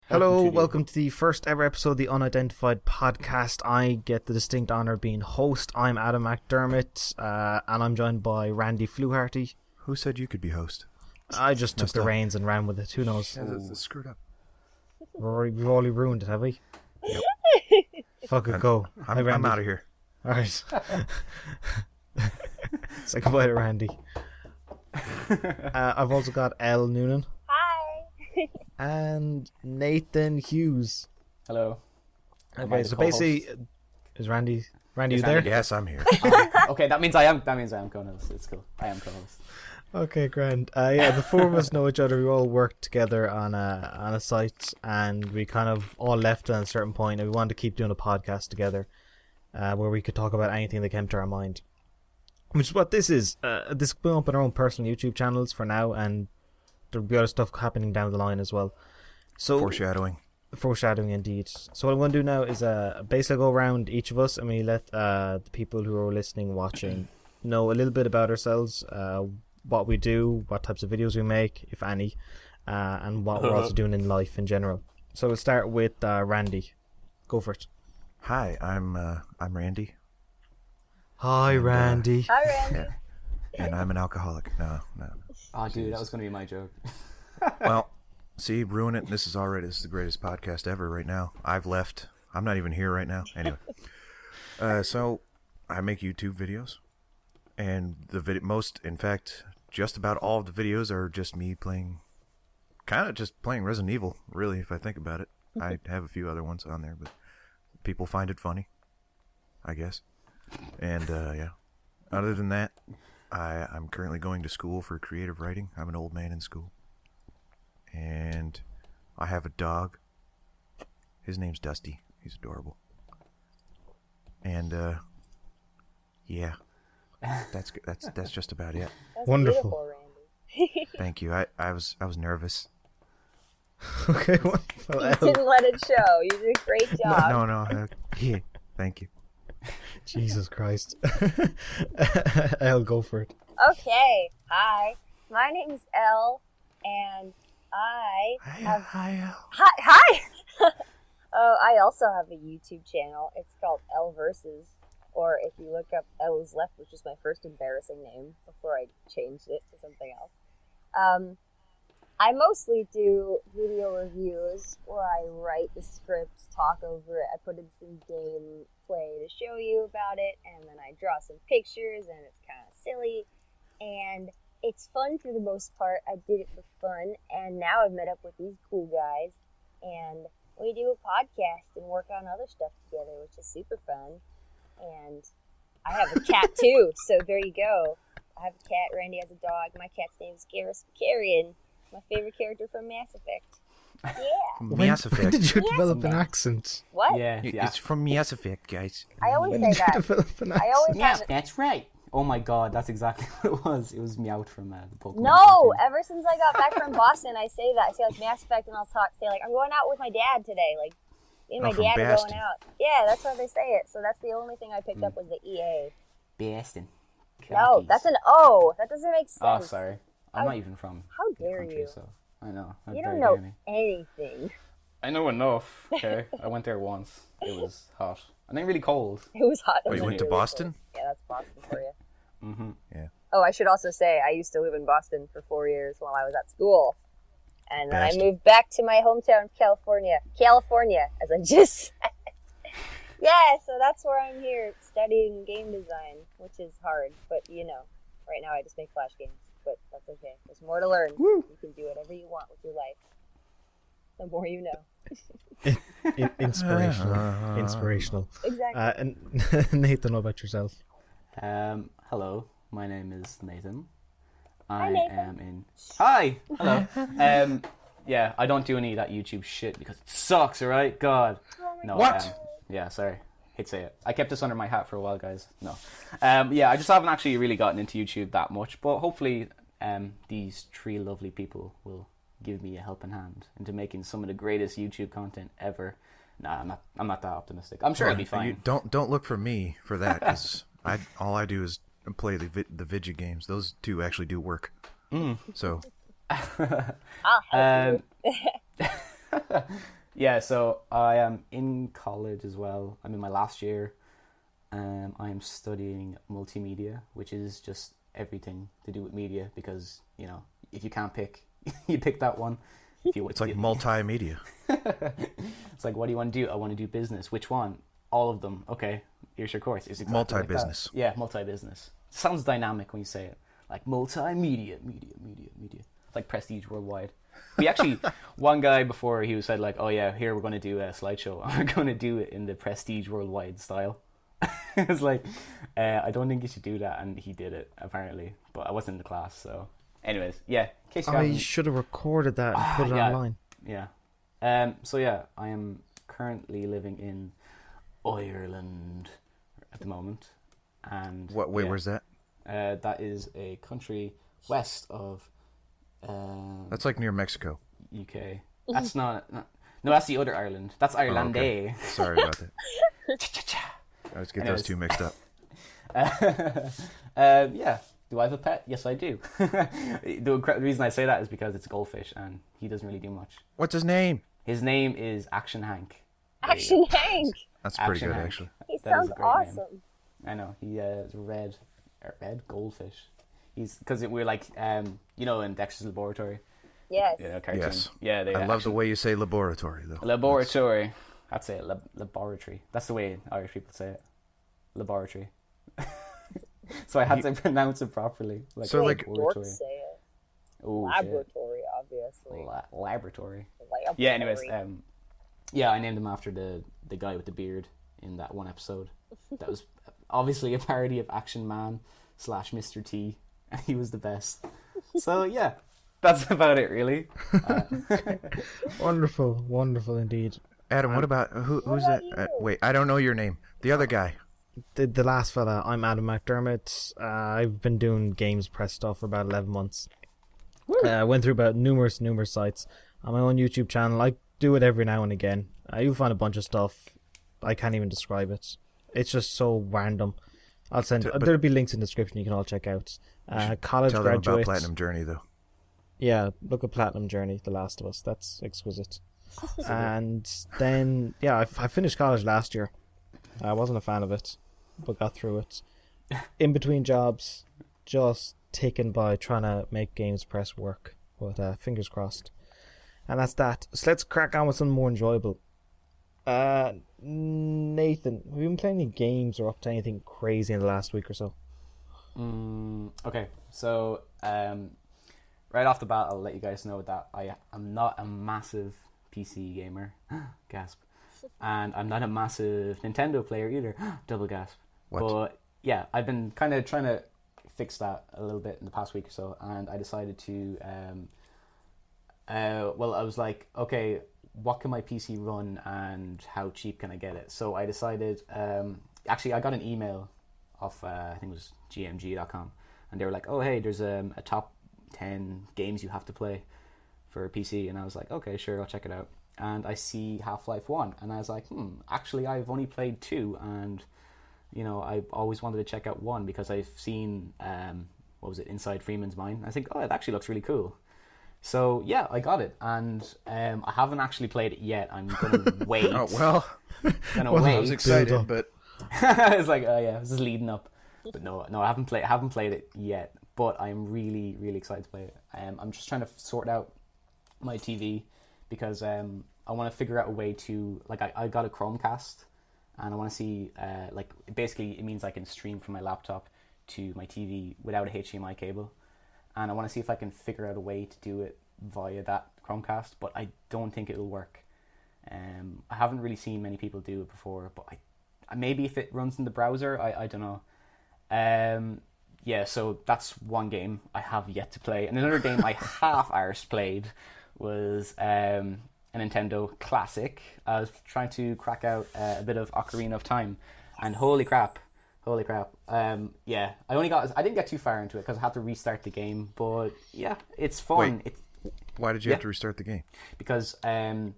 Hello, welcome to the first ever episode of the Unidentified podcast. I get the distinct honour of being host. I'm Adam McDermott, and I'm joined by Randy Fluharty. Who said you could be host? I just took the reins and ran with it. Who knows? Yeah, that's screwed up. We've already ruined it, have we? Yep. Fuck it, go. I'm out of here. Alright. Say goodbye to Randy. I've also got Elle Noonan. Hi. And Nathan Hughes. Hello. Okay, so basically, is Randy you there? Yes, I'm here. Okay, that means I am co-host. It's cool. I am co-host. Okay, grand. Yeah, the four of us know each other. We all worked together on a site, and we kind of all left at a certain point, and we wanted to keep doing a podcast together, where we could talk about anything that came to our mind. Which is what this is. This will open our own personal YouTube channels for now, and there'll be other stuff happening down the line as well. So Foreshadowing indeed. So what I'm going to do now is basically go around each of us, and we let the people who are listening, watching, know a little bit about ourselves, what we do, what types of videos we make, if any, and what we're also doing in life in general. So we'll start with Randy. Go for it. Hi, I'm Randy. Hi, Randy. Hi, Randy. And I'm an alcoholic. No. Oh, dude, that was going to be my joke. Well, see, ruin it. This is the greatest podcast ever right now. I've left. I'm not even here right now. Anyway. So I make YouTube videos. And just about all of the videos are just me playing Resident Evil, really, if I think about it. I have a few other ones on there, but people find it funny, I guess. And, yeah. Other than that, I'm currently going to school for creative writing. I'm an old man in school. And I have a dog. His name's Dusty. He's adorable. And, yeah. That's just about it. That's Wonderful. Randy. Thank you. I was nervous. Okay, wonderful. You didn't let it show. You did a great job. No. Yeah, thank you. Jesus Christ. I'll go for it. Okay. Hi. My name's Elle, and I have... Hi. Hi! I also have a YouTube channel. It's called Elle Versus. Or if you look up Elle's Left, which is my first embarrassing name before I changed it to something else. I mostly do video reviews where I write the scripts, talk over it, I put in some gameplay to show you about it, and then I draw some pictures, and it's kind of silly, and it's fun for the most part. I did it for fun, and now I've met up with these cool guys, and we do a podcast and work on other stuff together, which is super fun. And I have a cat too, so there you go. I have a cat, Randy has a dog. My cat's name is Garrus Carrion, my favorite character from Mass Effect. Yeah. Mass When Effect. did you develop an accent? What? Yeah. It's from Mass Effect, guys. I always When say did you that. develop an I accent? always have it. That's right. Oh my god, that's exactly what it was. It was Meowth from the Pokemon. No, cartoon. ever since I got back from Boston, I say that. I say like Mass Effect, and I'll say like I'm going out with my dad today. Like me and my from dad are Boston. going out. Yeah, that's how they say it. So that's the only thing I picked up was the EA. Bastin. No, that's an O. That doesn't make sense. Oh, sorry. I'm How- not even from How the dare country, you? so I know. How You dare don't know me. anything. I know enough, okay? I went there once. It was hot. And then really cold. It was hot. It Oh, was you went to really Boston? cold. Yeah, that's Boston for you. Mm-hmm. Yeah. Oh, I should also say I used to live in Boston for 4 years while I was at school. And then I Bastard. moved back to my hometown of California. California, as I just said. Yeah, so that's where I'm here studying game design, which is hard. But, right now I just make Flash games. But that's okay. There's more to learn. Woo. You can do whatever you want with your life. The more you know. Inspirational. Exactly. And Nathan, what about yourself? Hello. My name is Nathan. Hi, I Nathan. am in... Hi! Hello. Yeah, I don't do any of that YouTube shit because it sucks, alright? God. No, What? Yeah, sorry. Hate to say it. I kept this under my hat for a while, guys. No. Yeah, I just haven't actually really gotten into YouTube that much, but hopefully these three lovely people will give me a helping hand into making some of the greatest YouTube content ever. Nah, I'm not that optimistic. I'm sure I'll be fine. Don't look for me for that, because all I do is play the Vidya games. Those two actually do work. So I'll help you. Yeah, so I am in college as well. I'm in my last year. I am studying multimedia, which is just everything to do with media because, you know, if you can't pick, you pick that one. If you, It's like multimedia. It's like, what do you want to do? I want to do business. Which one? All of them. Okay, here's your course. It's exactly Multi-business. like that. Yeah, multi-business. Sounds dynamic when you say it. Like multimedia, media. It's like Prestige Worldwide. We actually, one guy before he said like, oh yeah, here we're going to do a slideshow. We're going to do it in the Prestige Worldwide style. It's like, I don't think you should do that, and he did it apparently, but I wasn't in the class. So, anyways, yeah. In case you I haven't- should have recorded that and put it yeah. online. Yeah. So yeah, I am currently living in Ireland at the moment, and What? Wait, yeah, where's that? that is a country west of That's like near Mexico. UK. That's not. No, that's the other Ireland. That's Ireland. okay. Sorry about that. I always get those Anyways. two mixed up. Yeah. Do I have a pet? Yes, I do. The reason I say that is because it's a goldfish, and he doesn't really do much. What's his name? His name is Action Hank. Action Hank. That's pretty Action good, Hank. actually. He That is sounds a great name. awesome. I know he is a red goldfish. He's because we're like you know, in Dexter's Laboratory. Yes. You know, cartoon. Yes. Yeah, they I love the way you say laboratory, though. laboratory. That's it. Laboratory. That's the way Irish people say it. Laboratory. So I had to pronounce it properly. Like So, like- Dorks say it. Ooh, shit. Laboratory, obviously. Laboratory. Laboratory. Yeah. Anyways, yeah, I named him after the guy with the beard in that one episode. That was obviously a parody of Action Man / Mr. T, and he was the best. So yeah, that's about it, really. Wonderful indeed. Adam, what about who's that? Wait, I don't know your name. The other guy. The last fella, I'm Adam McDermott. I've been doing games press stuff for about 11 months. I went through about numerous sites on my own YouTube channel. I do it every now and again. You'll find a bunch of stuff. I can't even describe it. It's just so random. I'll send. There'll be links in the description you can all check out. College Tell them about graduate. Platinum Journey, though. Yeah, look at Platinum Journey, The Last of Us. That's exquisite. And then, yeah, I finished college last year. I wasn't a fan of it, but got through it. In between jobs, just taken by trying to make Games Press work. But fingers crossed. And that's that. So let's crack on with something more enjoyable. Nathan, have you been playing any games or up to anything crazy in the last week or so? Okay, so right off the bat, I'll let you guys know that I am not a massive PC gamer. Gasp. And I'm not a massive Nintendo player either. Double gasp. What? But yeah, I've been kind of trying to fix that a little bit in the past week or so, and I decided to well, I was like, okay, what can my PC run and how cheap can I get it? So I decided, actually I got an email off, I think it was gmg.com, and they were like, oh hey, there's a top 10 games you have to play for a PC, and I was like, okay, sure, I'll check it out. And I see Half-Life 1, and I was like, actually I've only played 2, and you know, I always wanted to check out 1 because I've seen, what was it, Inside Freeman's Mind. I think, oh, it actually looks really cool. So yeah, I got it, and I haven't actually played it yet. I'm gonna wait. Oh well, wait. I was excited, but It's like, oh yeah, this is leading up. But no, I haven't played it yet. But I'm really, really excited to play it. I'm just trying to sort out my TV because I want to figure out a way to, like, I got a Chromecast, and I want to see, like, basically it means I can stream from my laptop to my TV without a HDMI cable. And I want to see if I can figure out a way to do it via that Chromecast, but I don't think it'll work. I haven't really seen many people do it before, but maybe if it runs in the browser, I don't know. Yeah, so that's one game I have yet to play. And another game I half-arsed played was a Nintendo classic. I was trying to crack out a bit of Ocarina of Time, and holy crap. Yeah, I didn't get too far into it because I had to restart the game, but yeah, it's fun. Wait, why did you have to restart the game? Because do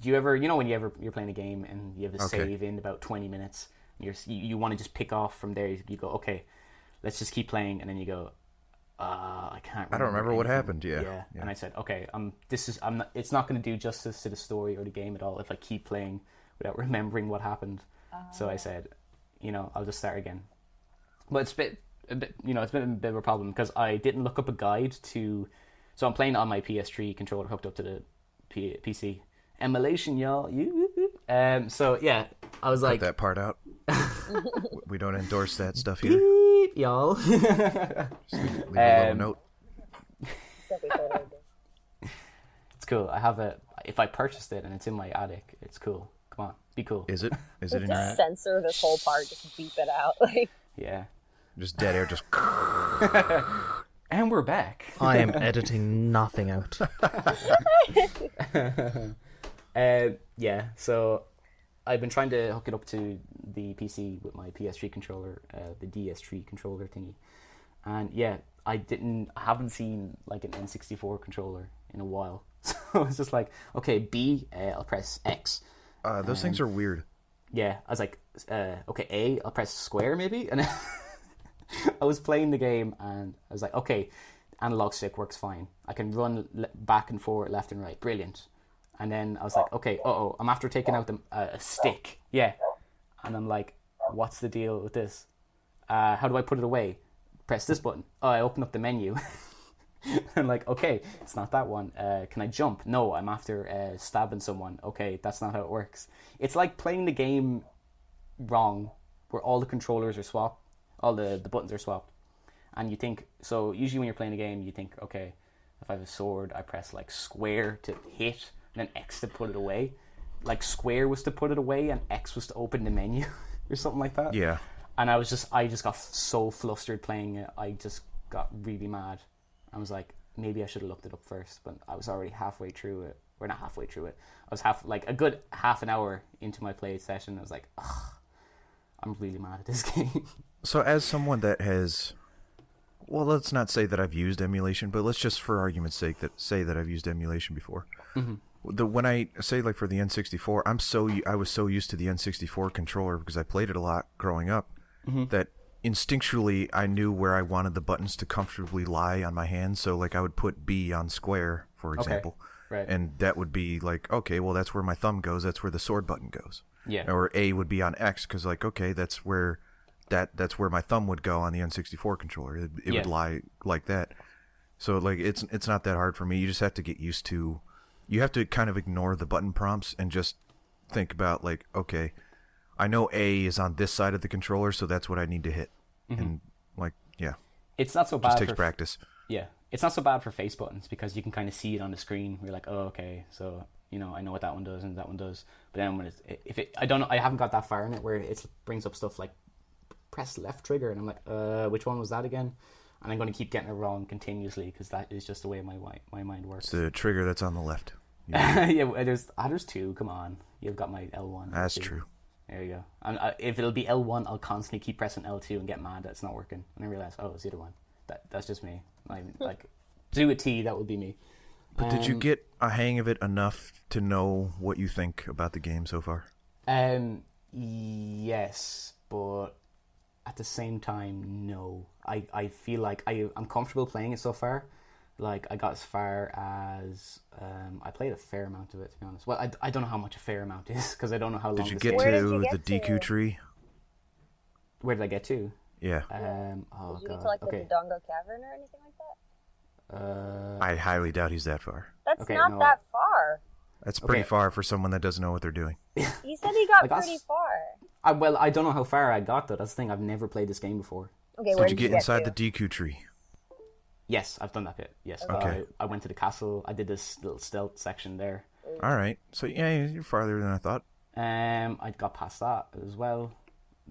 you ever, you know, when you're playing a game and you have to Okay. save in about 20 minutes, and you want to just pick off from there, you go, okay, let's just keep playing, and then you go, I can't I don't remember what anything." happened. Yeah. Yeah. And I said, okay, I'm not, it's not going to do justice to the story or the game at all if I keep playing without remembering what happened. So I said, I'll just start again. But it's been a bit of a problem because I didn't look up a guide to. So I'm playing on my PS3 controller hooked up to the PC. Emulation, y'all. So yeah, I was like, Cut that part out. We don't endorse that stuff here. beep, y'all. Just leave a little note. Except we totally do. It's cool. I have it. If I purchased it and it's in my attic, it's cool. Come on, be cool. Is it? Is it in your Just attic? censor this whole part. Just beep it out. Like, Yeah. Just dead air. Just. And we're back. I am editing nothing out. Yeah, so I've been trying to hook it up to the PC with my PS3 controller, the DS3 controller thingy. And yeah, I haven't seen like an N64 controller in a while. So it's just like, okay, B, I'll press X. Those things are weird. Yeah, I was like, okay, A, I'll press square maybe. And I was playing the game and I was like, okay, analog stick works fine. I can run back and forward, left and right. Brilliant. And then I was like, okay, I'm after taking out a stick. Yeah. And I'm like, what's the deal with this? How do I put it away? Press this button. Oh, I open up the menu. I'm like, okay, it's not that one. Can I jump? No, I'm after stabbing someone. Okay, that's not how it works. It's like playing the game wrong, where all the controllers are swapped, all the buttons are swapped. And you think, so usually when you're playing a game, you think, okay, if I have a sword, I press like square to hit, and then X to put it away. Like square was to put it away, and X was to open the menu, or something like that. Yeah. And I just got so flustered playing it, I just got really mad. I was like, maybe I should have looked it up first, but I was already halfway through it. Or not halfway through it. I was a good half an hour into my play session. I was like, ugh, I'm really mad at this game. So as someone that has, well, let's not say that I've used emulation, but let's just, for argument's sake, say that I've used emulation before. Mm-hmm. When I say like for the N64, I was so used to the N64 controller because I played it a lot growing up that instinctually I knew where I wanted the buttons to comfortably lie on my hand. So like I would put B on square, for example. Okay. Right. And that would be like, okay, well, that's where my thumb goes. That's where the sword button goes. Yeah. Or A would be on X because like, okay, that's where my thumb would go on the N64 controller. It would lie like that. So like it's not that hard for me. You just have to get used to. You have to kind of ignore the button prompts and just think about like, okay, I know A is on this side of the controller, so that's what I need to hit. Mm-hmm. And like, yeah, it's not so bad. Just takes practice. Yeah, it's not so bad for face buttons because you can kind of see it on the screen. You're like, oh, okay, so I know what that one does and that one does. But then when I haven't got that far in it where it brings up stuff like press left trigger, and I'm like, which one was that again? And I'm going to keep getting it wrong continuously because that is just the way my mind works. It's the trigger that's on the left. Yeah, there's two. Come on, you've got my L1. That's L2. true. There you go. And if it'll be L1, I'll constantly keep pressing L2 and get mad that it's not working. And I realize, oh, it's the other one. That's just me. Like do a T, that would be me. But did you get a hang of it enough to know what you think about the game so far? Yes, but at the same time, no. I feel like I'm comfortable playing it so far. Like, I got as far as... I played a fair amount of it, to be honest. Well, I don't know how much a fair amount is, because I don't know how long Did you this get game Where to did you the get DQ to? tree? Where did I get to? Yeah. Oh, Did you God. get to like the Okay. Dodongo Cavern or anything like that? I highly doubt he's that far. That's Okay, not no. that far. That's pretty Okay. far for someone that doesn't know what they're doing. You said he got Like us. pretty far. Well, I don't know how far I got, though. That's the thing. I've never played this game before. Okay, where Did you get inside to? the DQ tree? Yes, I've done that bit. Yes. Okay. I went to the castle. I did this little stealth section there. All right. So, yeah, you're farther than I thought. I got past that as well.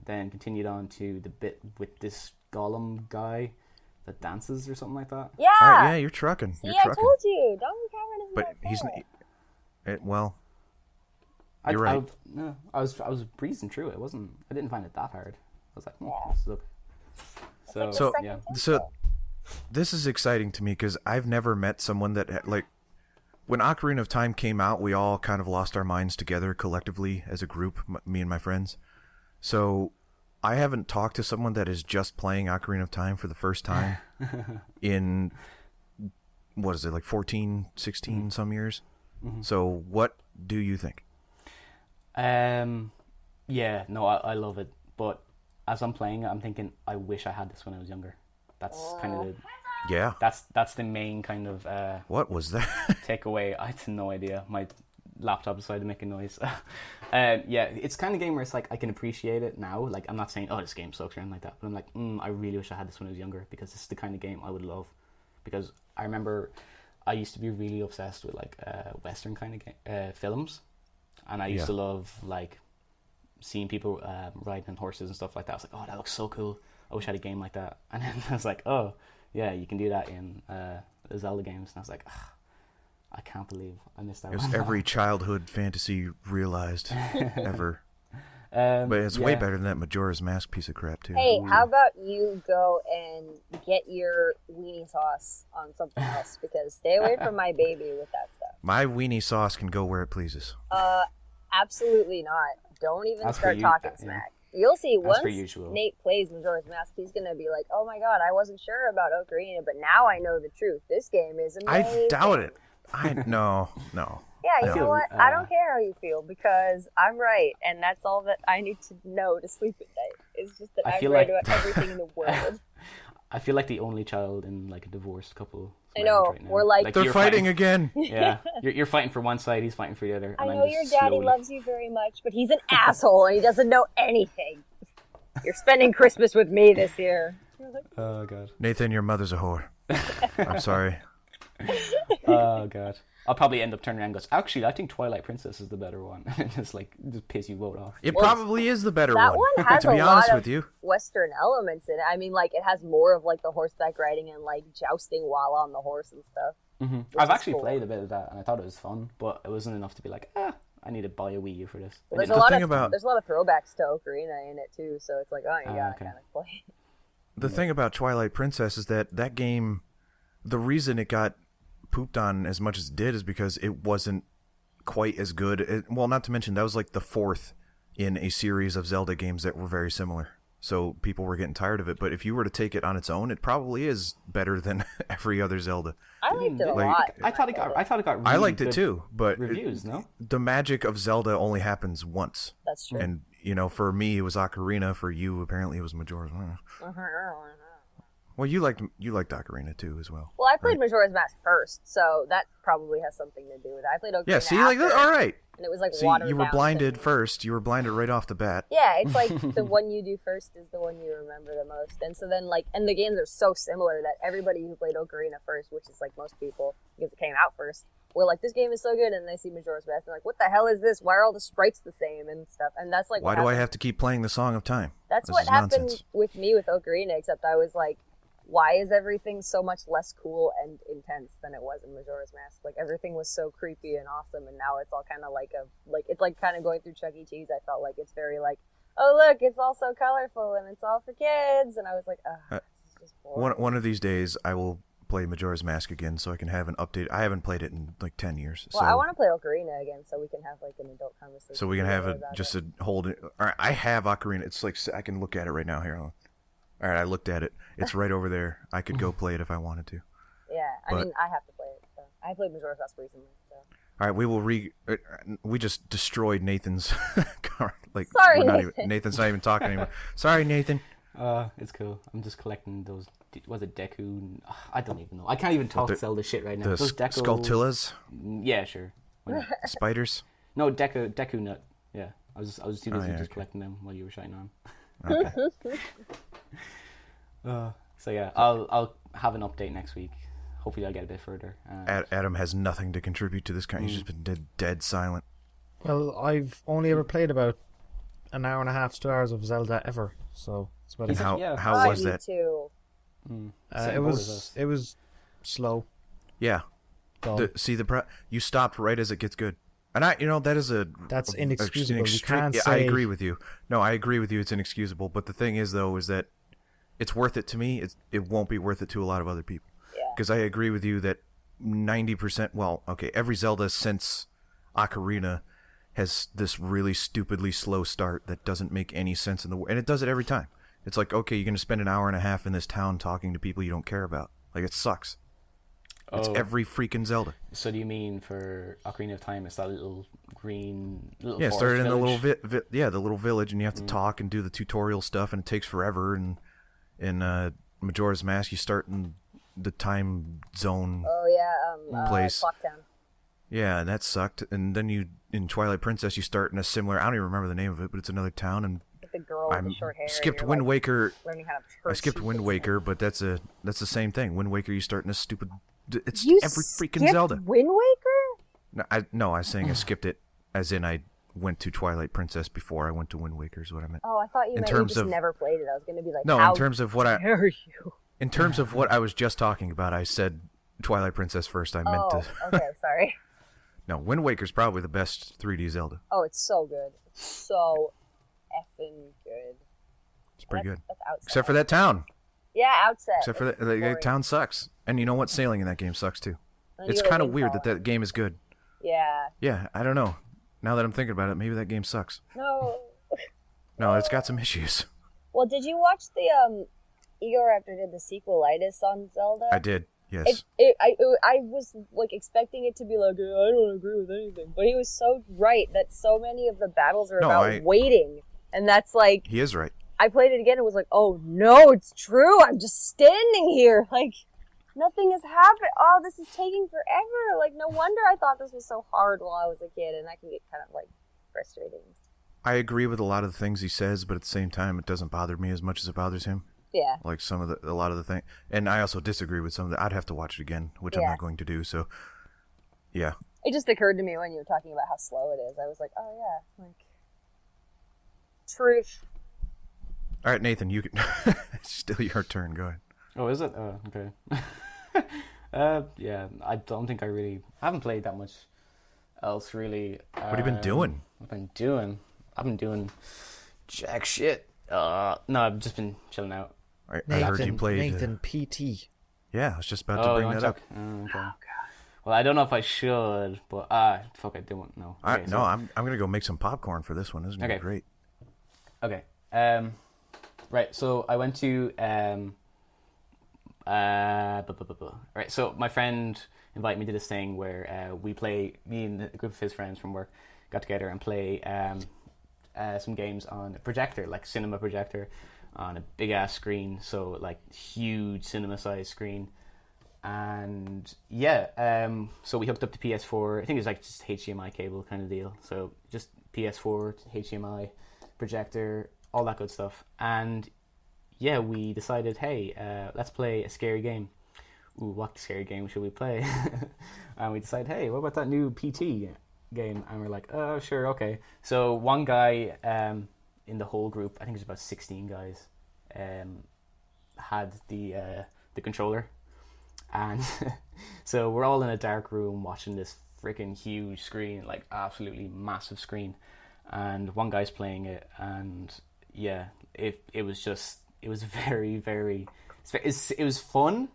Then continued on to the bit with this golem guy that dances or something like that. Yeah. All right, yeah, you're trucking. See, You're I trucking. told you, Dodongo Cavern isn't But that he's... far. well, you're right. No, I was breezing through it. I didn't find it that hard. I was like, Yeah. this is okay. like the So- second yeah. temple. So, this is exciting to me because I've never met someone that, like, when Ocarina of Time came out, we all kind of lost our minds together collectively as a group, me and my friends. So, I haven't talked to someone that is just playing Ocarina of Time for the first time in, what is it, like 14, 16 some years? So what do you think? Yeah, no, I love it. But as I'm playing it, I'm thinking, I wish I had this when I was younger. That's kind of Yeah. that's the main kind of What was that? takeaway. I had no idea. My laptop decided to make a noise. Yeah, it's kind of game where it's like I can appreciate it now. Like I'm not saying, oh, this game sucks or anything like that, but I'm like, I really wish I had this when I was younger, because this is the kind of game I would love. Because I remember I used to be really obsessed with like Western kind of films, and I used to love like seeing people riding on horses and stuff like that. I was like, oh, that looks so cool. I wish I had a game like that. And then I was like, oh, yeah, you can do that in the Zelda games. And I was like, I can't believe I missed that It one. was every childhood fantasy realized ever. But it's way better than that Majora's Mask piece of crap, too. Hey, how about you go and get your weenie sauce on something else? Because stay away from my baby with that stuff. My weenie sauce can go where it pleases. Absolutely not. Don't even As per start you- talking yeah. smack. You'll see As once per usual. Nate plays Majora's Mask, he's gonna be like, "Oh my god, I wasn't sure about Ocarina, but now I know the truth. This game is amazing." I doubt it. No. Yeah, you No. know what? I don't care how you feel, because I'm right, and that's all that I need to know to sleep at night. It's just that I I'm feel right like- about everything in the world. I feel like the only child in like a divorced couple. I know, right now. we're like- They're you're fighting again. Yeah, you're fighting for one side, he's fighting for the other. I and I'm know just your daddy slowly- loves you very much, but he's an asshole and he doesn't know anything. You're spending Christmas with me this year. Oh god. Nathan, your mother's a whore. I'm sorry. Oh god. I'll probably end up turning around and goes, actually, I think Twilight Princess is the better one. just piss you both off. It probably is the better That one. one has to be a honest lot with of you. Western elements in it. I mean, like, it has more of, like, the horseback riding and, like, jousting while on the horse and stuff. I've is actually cool. played a bit of that, and I thought it was fun, but it wasn't enough to be like, I need to buy a Wii U for this. I There's a didn't. lot thing of about- there's a lot of throwbacks to Ocarina in it too, so it's like, oh, you gotta okay. kind of play. The thing about Twilight Princess is that game, the reason it got pooped on as much as it did is because it wasn't quite as good. Well, not to mention, that was like the fourth in a series of Zelda games that were very similar. So people were getting tired of it. But if you were to take it on its own, it probably is better than every other Zelda. I liked it a Like- lot. I thought it got really I liked it good too, but reviews, no? the magic of Zelda only happens once. That's true. And, for me, it was Ocarina. For you, apparently, it was Majora's. Well, you liked Ocarina too, as well. Well, I played Majora's Mask first, so that probably has something to do with it. I played Ocarina Yeah, see, like that. after, All right. and it was like See, watered you were down blinded to me. first. You were blinded right off the bat. Yeah, it's like the one you do first is the one you remember the most. And so then, like, and the games are so similar that everybody who played Ocarina first, which is like most people, because it came out first, were like, this game is so good, and they see Majora's Mask, and they're like, what the hell is this? Why are all the sprites the same and stuff? And that's like, Why what do I happened. have to keep playing the Song of Time? That's This what is happened nonsense. with me with Ocarina, except I was like, why is everything so much less cool and intense than it was in Majora's Mask? Like, everything was so creepy and awesome, and now it's all kind of it's like kind of going through Chuck E. Cheese. I felt like it's very like, oh, look, it's all so colorful, and it's all for kids, and I was like, this is just boring. One of these days, I will play Majora's Mask again, so I can have an update. I haven't played it in like 10 years. Well, so, I want to play Ocarina again, so we can have like an adult conversation. so we can have about just it. a hold. All right, I have Ocarina. It's like I can look at it right now. Here, all right, I looked at it. It's right over there. I could go play it if I wanted to. Yeah, I but- mean, I have to play it. So. I played Majora's Mask recently, so. All right, we will we just destroyed Nathan's car. Like, Sorry, we're not Nathan. even, Nathan's not even talking anymore. Sorry, Nathan. It's cool. I'm just collecting those. Was it Deku? I don't even know. I can't even talk the- Zelda shit right now. The Those Deku. Skulltulas, Yeah, sure. Why not? spiders. No, Deku Nut. Yeah, I was too busy yeah, just okay. collecting them while you were shouting on. Okay. So yeah, I'll have an update next week. Hopefully, I'll get a bit further. Adam has nothing to contribute to this kind. He's just been dead silent. Well, I've only ever played about an hour and a half, 2 hours of Zelda ever, so it's about He's it. a- How yeah. how was me that? too. It was slow. Yeah. dull. You stopped right as it gets good. And that is That's an inexcusable. You extreme- can't yeah, I say- agree with you. No, I agree with you. It's inexcusable. But the thing is, though, is that it's worth it to me. It won't be worth it to a lot of other people. Yeah. Because I agree with you that 90%, well, okay, every Zelda since Ocarina has this really stupidly slow start that doesn't make any sense in the world, and it does it every time. It's like, okay, you're gonna spend an hour and a half in this town talking to people you don't care about. Like, it sucks. It's every freaking Zelda. So do you mean for Ocarina of Time, it's that little little Yeah, it forest started in the village? the little village, and you have to talk and do the tutorial stuff, and it takes forever. And in Majora's Mask, you start in the time zone. Oh yeah, place. Clocktown. Yeah, and that sucked. And then in Twilight Princess, you start in a similar. I don't even remember the name of it, but it's another town. And With the girl with the short hair. skipped and you're, Wind like, Waker. learning how to I skipped shoot Wind with Waker, but that's the same thing. Wind Waker, you start in a stupid. It's You every freaking skipped Zelda. Wind Waker? No, I was saying I skipped it, as in I went to Twilight Princess before I went to Wind Waker. Is what I meant. Oh, I thought you In meant you terms just of- never played it. I was gonna be like, No, how in terms of what dare you? in terms of what I was just talking about, I said Twilight Princess first. I meant Oh, to. okay, sorry. No, Wind Waker's probably the best 3D Zelda. Oh, it's so good. It's so effing good. It's pretty That's- good, That's Outset. except for that town. Yeah, Outset. Except for It's the boring. town sucks. And you know what? Sailing in that game sucks too. And you It's go to kind of Windfall. weird that that game is good. Yeah. Yeah, I don't know. Now that I'm thinking about it, maybe that game sucks. No. No, it's got some issues. Well, did you watch the Egoraptor did the sequelitis on Zelda? I did, yes. I was like expecting it to be like, I don't agree with anything, but he was so right that so many of the battles are No, about waiting, and that's like, He is right. I played it again and was like, oh no, it's true. I'm just standing here like nothing has happened. Oh, this is taking forever. Like, no wonder I thought this was so hard while I was a kid, and that can get kind of like frustrating. I agree with a lot of the things he says, but at the same time, it doesn't bother me as much as it bothers him. Yeah. Like a lot of the things. And I also disagree with some of the. I'd have to watch it again, which I'm Yeah. not going to do. So, yeah. It just occurred to me when you were talking about how slow it is. I was like, oh yeah, like truth. All right, Nathan, you can. It's still your turn. Go ahead. Oh, is it? Oh, okay. Yeah, I don't think I haven't played that much else really. What have you been doing? I've been doing jack shit. No, I've just been chilling out. I heard you played. Nathan PT. Yeah, I was just about to bring that up. Okay. Well, I don't know if I should, but fuck, I don't know. Okay, No, I'm gonna go make some popcorn for this one. This is gonna be Okay. great. Okay. Right. So I went to Right. So my friend invited me to this thing where me and a group of his friends from work got together and play some games on a projector, like cinema projector, on a big ass screen. So like huge cinema size screen. And yeah, so we hooked up to PS4. I think it was like just HDMI cable kind of deal. So just PS4, HDMI, projector, all that good stuff. And yeah, we decided, hey, let's play a scary game. Ooh, what scary game should we play? And we decided, hey, what about that new PT game? And we're like, oh, sure, okay. So one guy in the whole group, I think it was about 16 guys, had the controller. And so we're all in a dark room watching this freaking huge screen, like absolutely massive screen. And one guy's playing it, and yeah, it was very, very, it was fun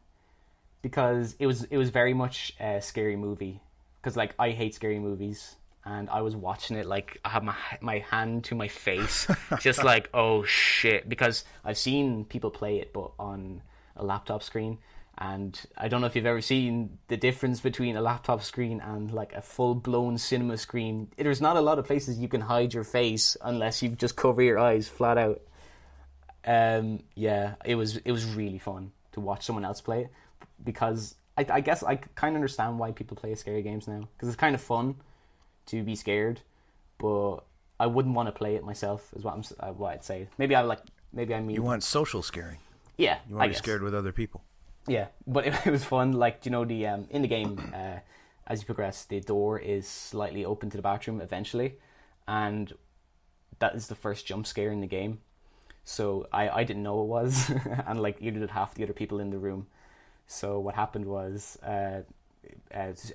because it was very much a scary movie. Because like I hate scary movies, and I was watching it like I had my hand to my face, just like, oh shit, because I've seen people play it, but on a laptop screen. And I don't know if you've ever seen the difference between a laptop screen and like a full-blown cinema screen. There's not a lot of places you can hide your face unless you just cover your eyes flat out. Yeah, it was really fun to watch someone else play it, because I guess I kind of understand why people play scary games now, because it's kind of fun to be scared, but I wouldn't want to play it myself. Is what I'd say. Maybe I mean You want social scaring. yeah. You want to be scared with other people. Yeah, but it was fun. Like, you know, the in the game, as you progress, the door is slightly open to the bathroom eventually, and that is the first jump scare in the game. So I didn't know it was, and like either did half the other people in the room. So what happened was, a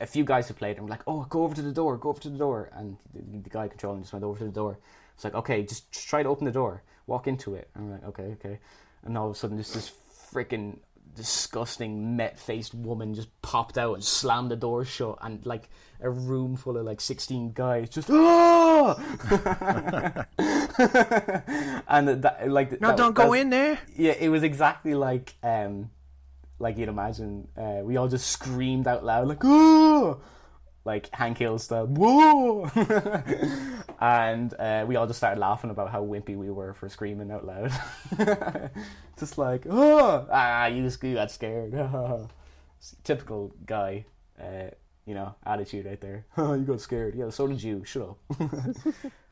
few guys who played and were like, "Oh, go over to the door," and the guy controlling just went over to the door. It's like, okay, just try to open the door, walk into it, and I'm like, okay, and all of a sudden, just this freaking disgusting met-faced woman just popped out and slammed the door shut, and like a room full of like 16 guys just and that, like No, don't go in there. Yeah, it was exactly like you'd imagine. We all just screamed out loud like "Oh!" Like Hank Hill style, whoa! And we all just started laughing about how wimpy we were for screaming out loud. Just like, you got scared. Typical guy, attitude right there. You got scared. Yeah, so did you. Shut up.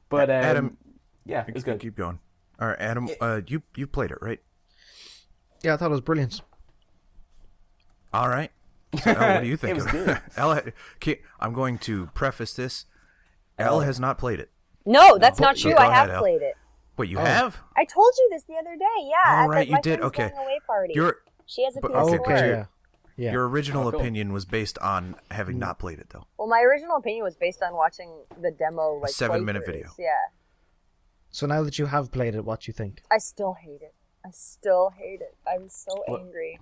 But Adam, yeah, it's good. Keep going. All right, Adam, you played it, right? Yeah, I thought it was brilliant. All right. So, what do you think? It was good. I'm going to preface this. Elle has not played it. No, that's not true. Go I ahead, have Elle. played it. Wait, you have? I told you this the other day. Yeah. Oh, right, you my did. friend's Okay. going away party. She has a but- PS4. okay, Yeah. Your original Oh, cool. opinion was based on having not played it, though. Well, my original opinion was based on watching the demo, like 7-minute playthroughs. video. Yeah. So now that you have played it, what do you think? I still hate it. I'm so What? angry.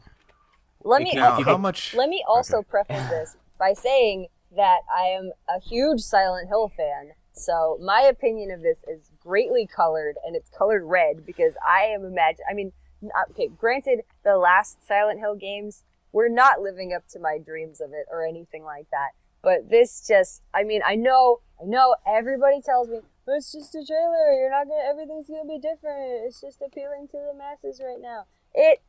Let me Now, okay, how much? Let me also Okay. preface this by saying that I am a huge Silent Hill fan. So my opinion of this is greatly colored, and it's colored red because granted, the last Silent Hill games were not living up to my dreams of it or anything like that. But this just, I know everybody tells me, it's just a trailer, everything's gonna be different, it's just appealing to the masses right now. It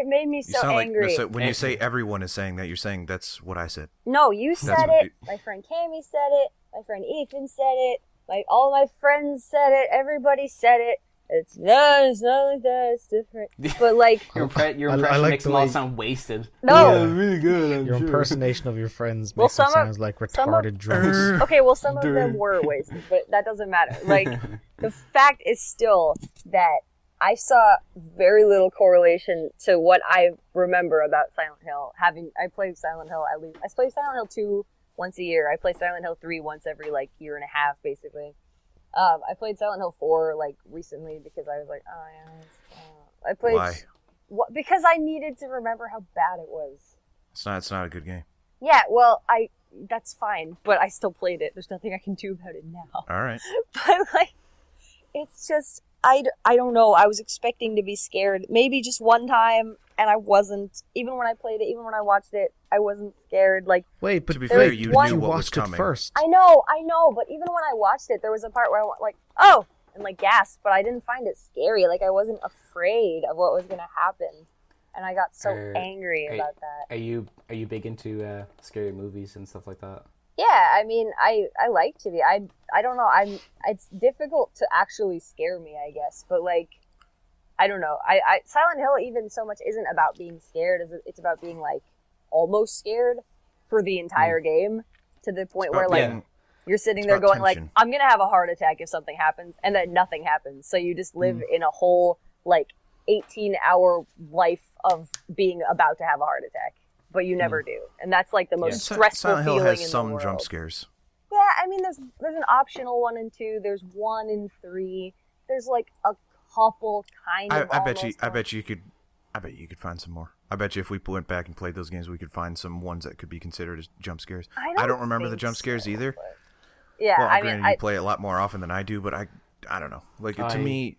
made me You so sound angry. like when you say everyone is saying that, you're saying that's what I said. No, you said what it. My friend Cammy said it. My friend Ethan said it. All my friends said it. Everybody said it. It's not like that. It's different. But Your impression like makes the them all way- sound wasted. no. Yeah. really good. Your impersonation of your friends Well, makes them some of- sound like some of- retarded drunks. Okay, well, some of them were wasted, but that doesn't matter. The fact is still that I saw very little correlation to what I remember about Silent Hill. I played Silent Hill at least. I play Silent Hill 2 once a year. I play Silent Hill 3 once every year and a half, basically. I played Silent Hill 4 recently because I was like, oh yeah. I played. Why? Because I needed to remember how bad it was. It's not a good game. Yeah, well, that's fine, but I still played it. There's nothing I can do about it now. All right. But it's just I don't know. I was expecting to be scared maybe just one time, and I wasn't. Even when I played it, even when I watched it, I wasn't scared. Wait, but To be fair, you knew what was watched it coming. first. I know, but even when I watched it, there was a part where I went oh, and gasped, but I didn't find it scary. I wasn't afraid of what was gonna happen, and I got so angry about that. Are you big into scary movies and stuff like that? Yeah, I like to be. I don't know. It's difficult to actually scare me, I guess. But I don't know. I Silent Hill even so much isn't about being scared as it's about being almost scared for the entire game, to the point where you're sitting there going tension. I'm gonna have a heart attack if something happens, and then nothing happens. So you just live in a whole 18-hour life of being about to have a heart attack. But you never do, and that's the most stressful Silent Hill feeling has in some the world. jump scares. Yeah, there's an optional 1 and 2. There's 1 and 3. There's a couple kind of. I bet you could find some more. I bet you if we went back and played those games, we could find some ones that could be considered as jump scares. I don't remember the think jump scares so, either. but- Yeah, Well, granted, you play it a lot more often than I do, but I don't know. To me,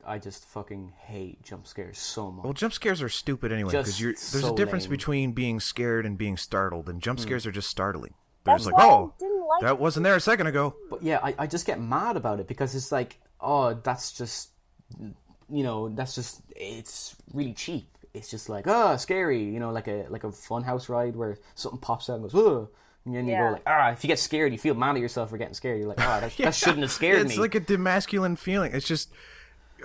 I just fucking hate jump scares so much. well, jump scares are stupid anyway because Just there's so a difference lame. between being scared and being startled, and jump scares are just startling. That's There's why I oh, didn't like that wasn't there a second ago. But yeah, I just get mad about it because it's that's just, it's really cheap. It's just scary, like a fun house ride where something pops out and goes, ugh. And then you go if you get scared, you feel mad at yourself for getting scared. You're like, that shouldn't have scared me. It's like a demasculine feeling. It's just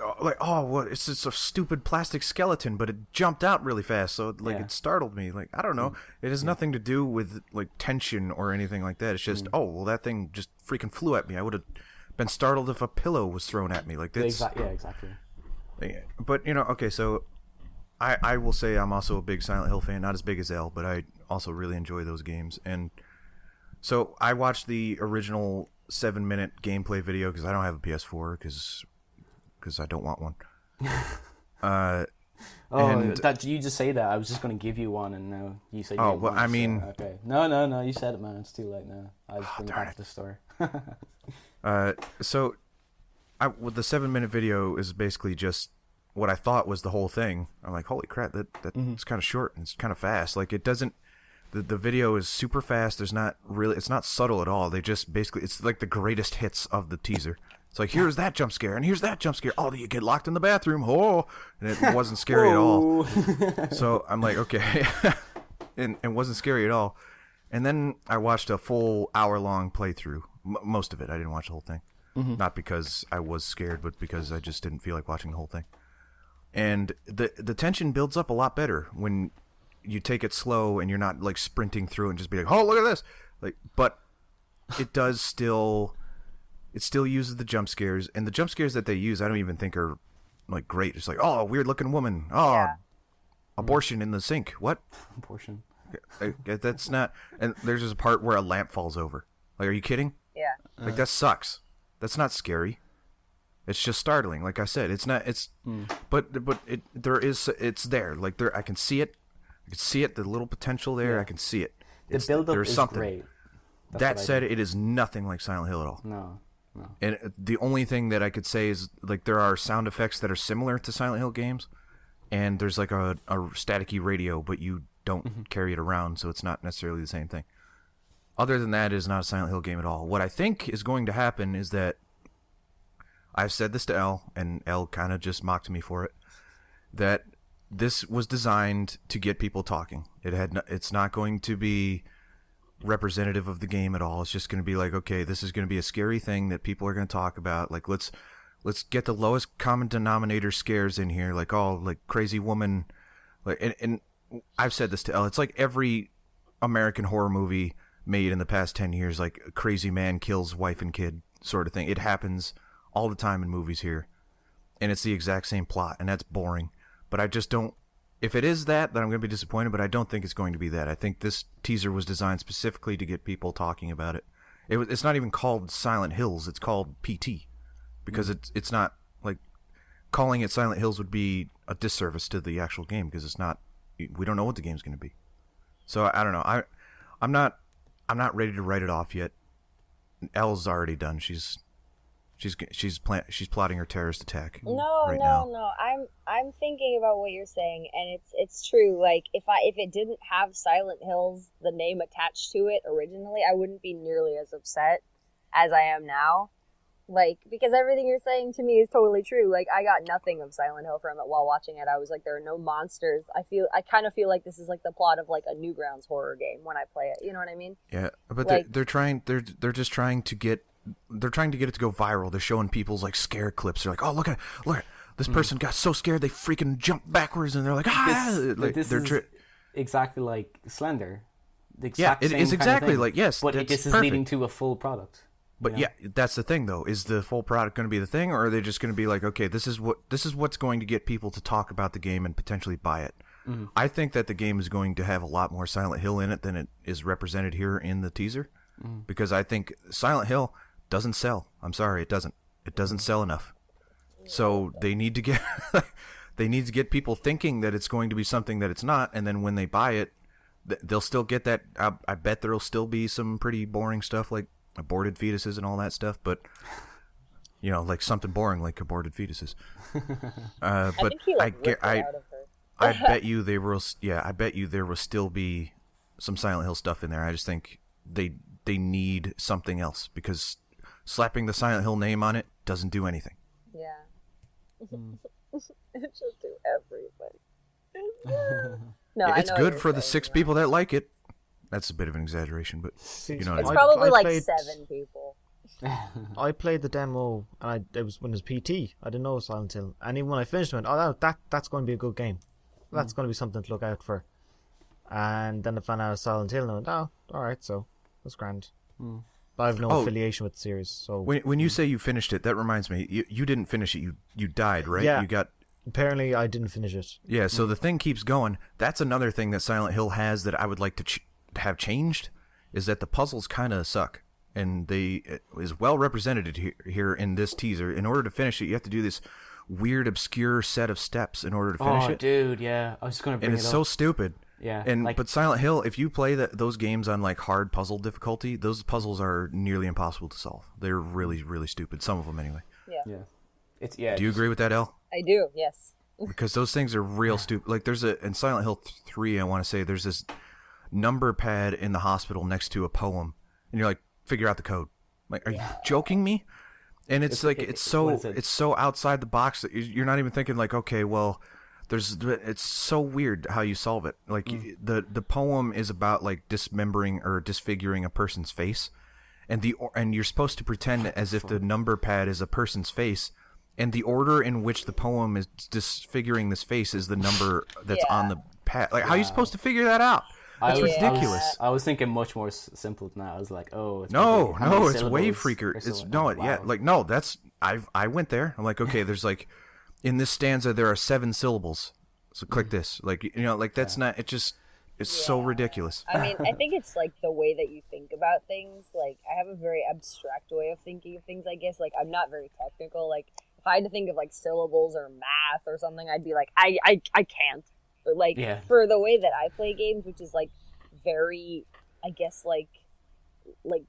it's just a stupid plastic skeleton, but it jumped out really fast, so it startled me. I don't know. It has nothing to do with tension or anything like that. It's just that thing just freaking flew at me. I would have been startled if a pillow was thrown at me. That's exactly. yeah. But okay, so I will say I'm also a big Silent Hill fan, not as big as Elle, but I also really enjoy those games. And so I watched the original 7-minute gameplay video because I don't have a PS4 because I don't want one. Oh, And- that you just say that. I was just going to give you one, and now you say. Oh, you well, want, I mean- okay. No. You said it, man. It's too late now. I just bring it darn back to the store. So, with the 7-minute video is basically just what I thought was the whole thing. I'm like, holy crap, that's kind of short and it's kind of fast. Like, it doesn't. The video is super fast. There's not really. It's not subtle at all. They just basically. It's like the greatest hits of the teaser. It's like, here's that jump scare and here's that jump scare. Oh, you get locked in the bathroom. Oh, and it wasn't scary at all. So I'm like, okay, and it wasn't scary at all. And then I watched a full hour-long playthrough. Most of it. I didn't watch the whole thing. Not because I was scared, but because I just didn't feel like watching the whole thing. And the tension builds up a lot better when you take it slow and you're not like sprinting through and just be like, oh, look at this. Like, but it does still. It still uses the jump scares, and the jump scares that they use, I don't even think are like great. It's like, oh, weird looking woman. Oh, abortion in the sink. What? Abortion. That's not. And there's just a part where a lamp falls over. Like, are you kidding? Yeah. Like, that sucks. That's not scary. It's just startling. Like I said, it's not. It's, but it's there. Like there, I can see it. I can see it. The little potential there. Yeah. I can see it. The build-up there's is something. great. That's That what I said, think. it is nothing like Silent Hill at all. No. And the only thing that I could say is, like, there are sound effects that are similar to Silent Hill games, and there's like a staticky radio, but you don't carry it around, so it's not necessarily the same thing. Other than that, it is not a Silent Hill game at all. What I think is going to happen is that I've said this to Elle, and Elle kind of just mocked me for it, that this was designed to get people talking. It's not going to be representative of the game at all. It's just going to be like, okay, this is going to be a scary thing that people are going to talk about. Like, let's get the lowest common denominator scares in here. Like, oh, like crazy woman. Like, and I've said this to Elle. It's like every American horror movie made in the past 10 years, like a crazy man kills wife and kid sort of thing. It happens all the time in movies here, and it's the exact same plot, and that's boring. But I just don't. If it is that, then I'm going to be disappointed, but I don't think it's going to be that. I think this teaser was designed specifically to get people talking about it. It's not even called Silent Hills. It's called PT, because it's not, like, calling it Silent Hills would be a disservice to the actual game, because it's not. We don't know what the game's going to be. So I don't know. I'm not ready to write it off yet. Elle's already done. She's plotting her terrorist attack No. now. I'm thinking about what you're saying, and it's true. Like, if it didn't have Silent Hills, the name attached to it originally, I wouldn't be nearly as upset as I am now. Like, because everything you're saying to me is totally true. Like, I got nothing of Silent Hill from it while watching it. I was like, there are no monsters. I kind of feel like this is like the plot of like a Newgrounds horror game when I play it. You know what I mean? Yeah, but Like- they're just trying to get it to go viral. They're showing people's like scare clips. They're like, oh, look at this person got so scared they freaking jumped backwards, and they're like, This is exactly like Slender. The Yeah, exact it same is kind of exactly thing. like, yes, But that's this is perfect. leading to a full product. But you know? yeah, that's the thing though. Is the full product going to be the thing, or are they just going to be like, okay, this is what's going to get people to talk about the game and potentially buy it? I think that the game is going to have a lot more Silent Hill in it than it is represented here in the teaser, because I think Silent Hill doesn't sell. I'm sorry, it doesn't. It doesn't sell enough. So they need to get people thinking that it's going to be something that it's not, and then when they buy it, they'll still get that. I bet there'll still be some pretty boring stuff like aborted fetuses and all that stuff, but you know, like something boring like aborted fetuses. I But think he like ripped it out of her. I bet you there will. Yeah, I bet you there will still be some Silent Hill stuff in there. I just think they need something else, because slapping the Silent Hill name on it doesn't do anything. Yeah. It should do everything. No, I It's know good what for you're the saying, 6 though. people that like it. That's a bit of an exaggeration, but See, you know what It's I mean. probably I like played- 7 people. I played the demo, and it was when it was PT. I didn't know it was Silent Hill, and even when I finished, I went, "Oh, that's going to be a good game. That's going to be something to look out for." And then I found out it was Silent Hill, and I went, "Oh, all right, so that's grand." But I have no Oh. affiliation with the series, so When you say you finished it, that reminds me. You didn't finish it. You died, right? Yeah. You got. apparently I didn't finish it. Yeah, so the thing keeps going. That's another thing that Silent Hill has that I would like to have changed, is that the puzzles kind of suck, and it is well represented here in this teaser. In order to finish it, you have to do this weird, obscure set of steps in order to finish Oh, it. dude, yeah. I was just gonna bring And it it's up. so stupid. Yeah. And like, but Silent Hill, if you play those games on like hard puzzle difficulty, those puzzles are nearly impossible to solve. They're really, really stupid. Some of them, anyway. yeah. It's Do you agree with that, El? I do. Yes. Because those things are real stupid. Like there's in Silent Hill 3, I want to say there's this number pad in the hospital next to a poem, and you're like, figure out the code. Like, are you joking me? And it's so outside the box that you're not even thinking like, okay, well, it's so weird how you solve it. Like the poem is about like dismembering or disfiguring a person's face, and you're supposed to pretend as if the number pad is a person's face, and the order in which the poem is disfiguring this face is the number that's on the pad. Like, how are you supposed to figure that out? That's ridiculous. I was thinking much more simple than that. I was like, oh, it's no, it's way syllables freaker. or It's something. Wow. like no, that's I went there. I'm like, okay, there's like in this stanza there are 7 syllables. So click this. Like, you know, like that's not. It's so ridiculous. I mean, I think it's like the way that you think about things. Like, I have a very abstract way of thinking of things, I guess. Like, I'm not very technical. Like, if I had to think of like syllables or math or something, I'd be like, I can't. But like for the way that I play games, which is like very, I guess like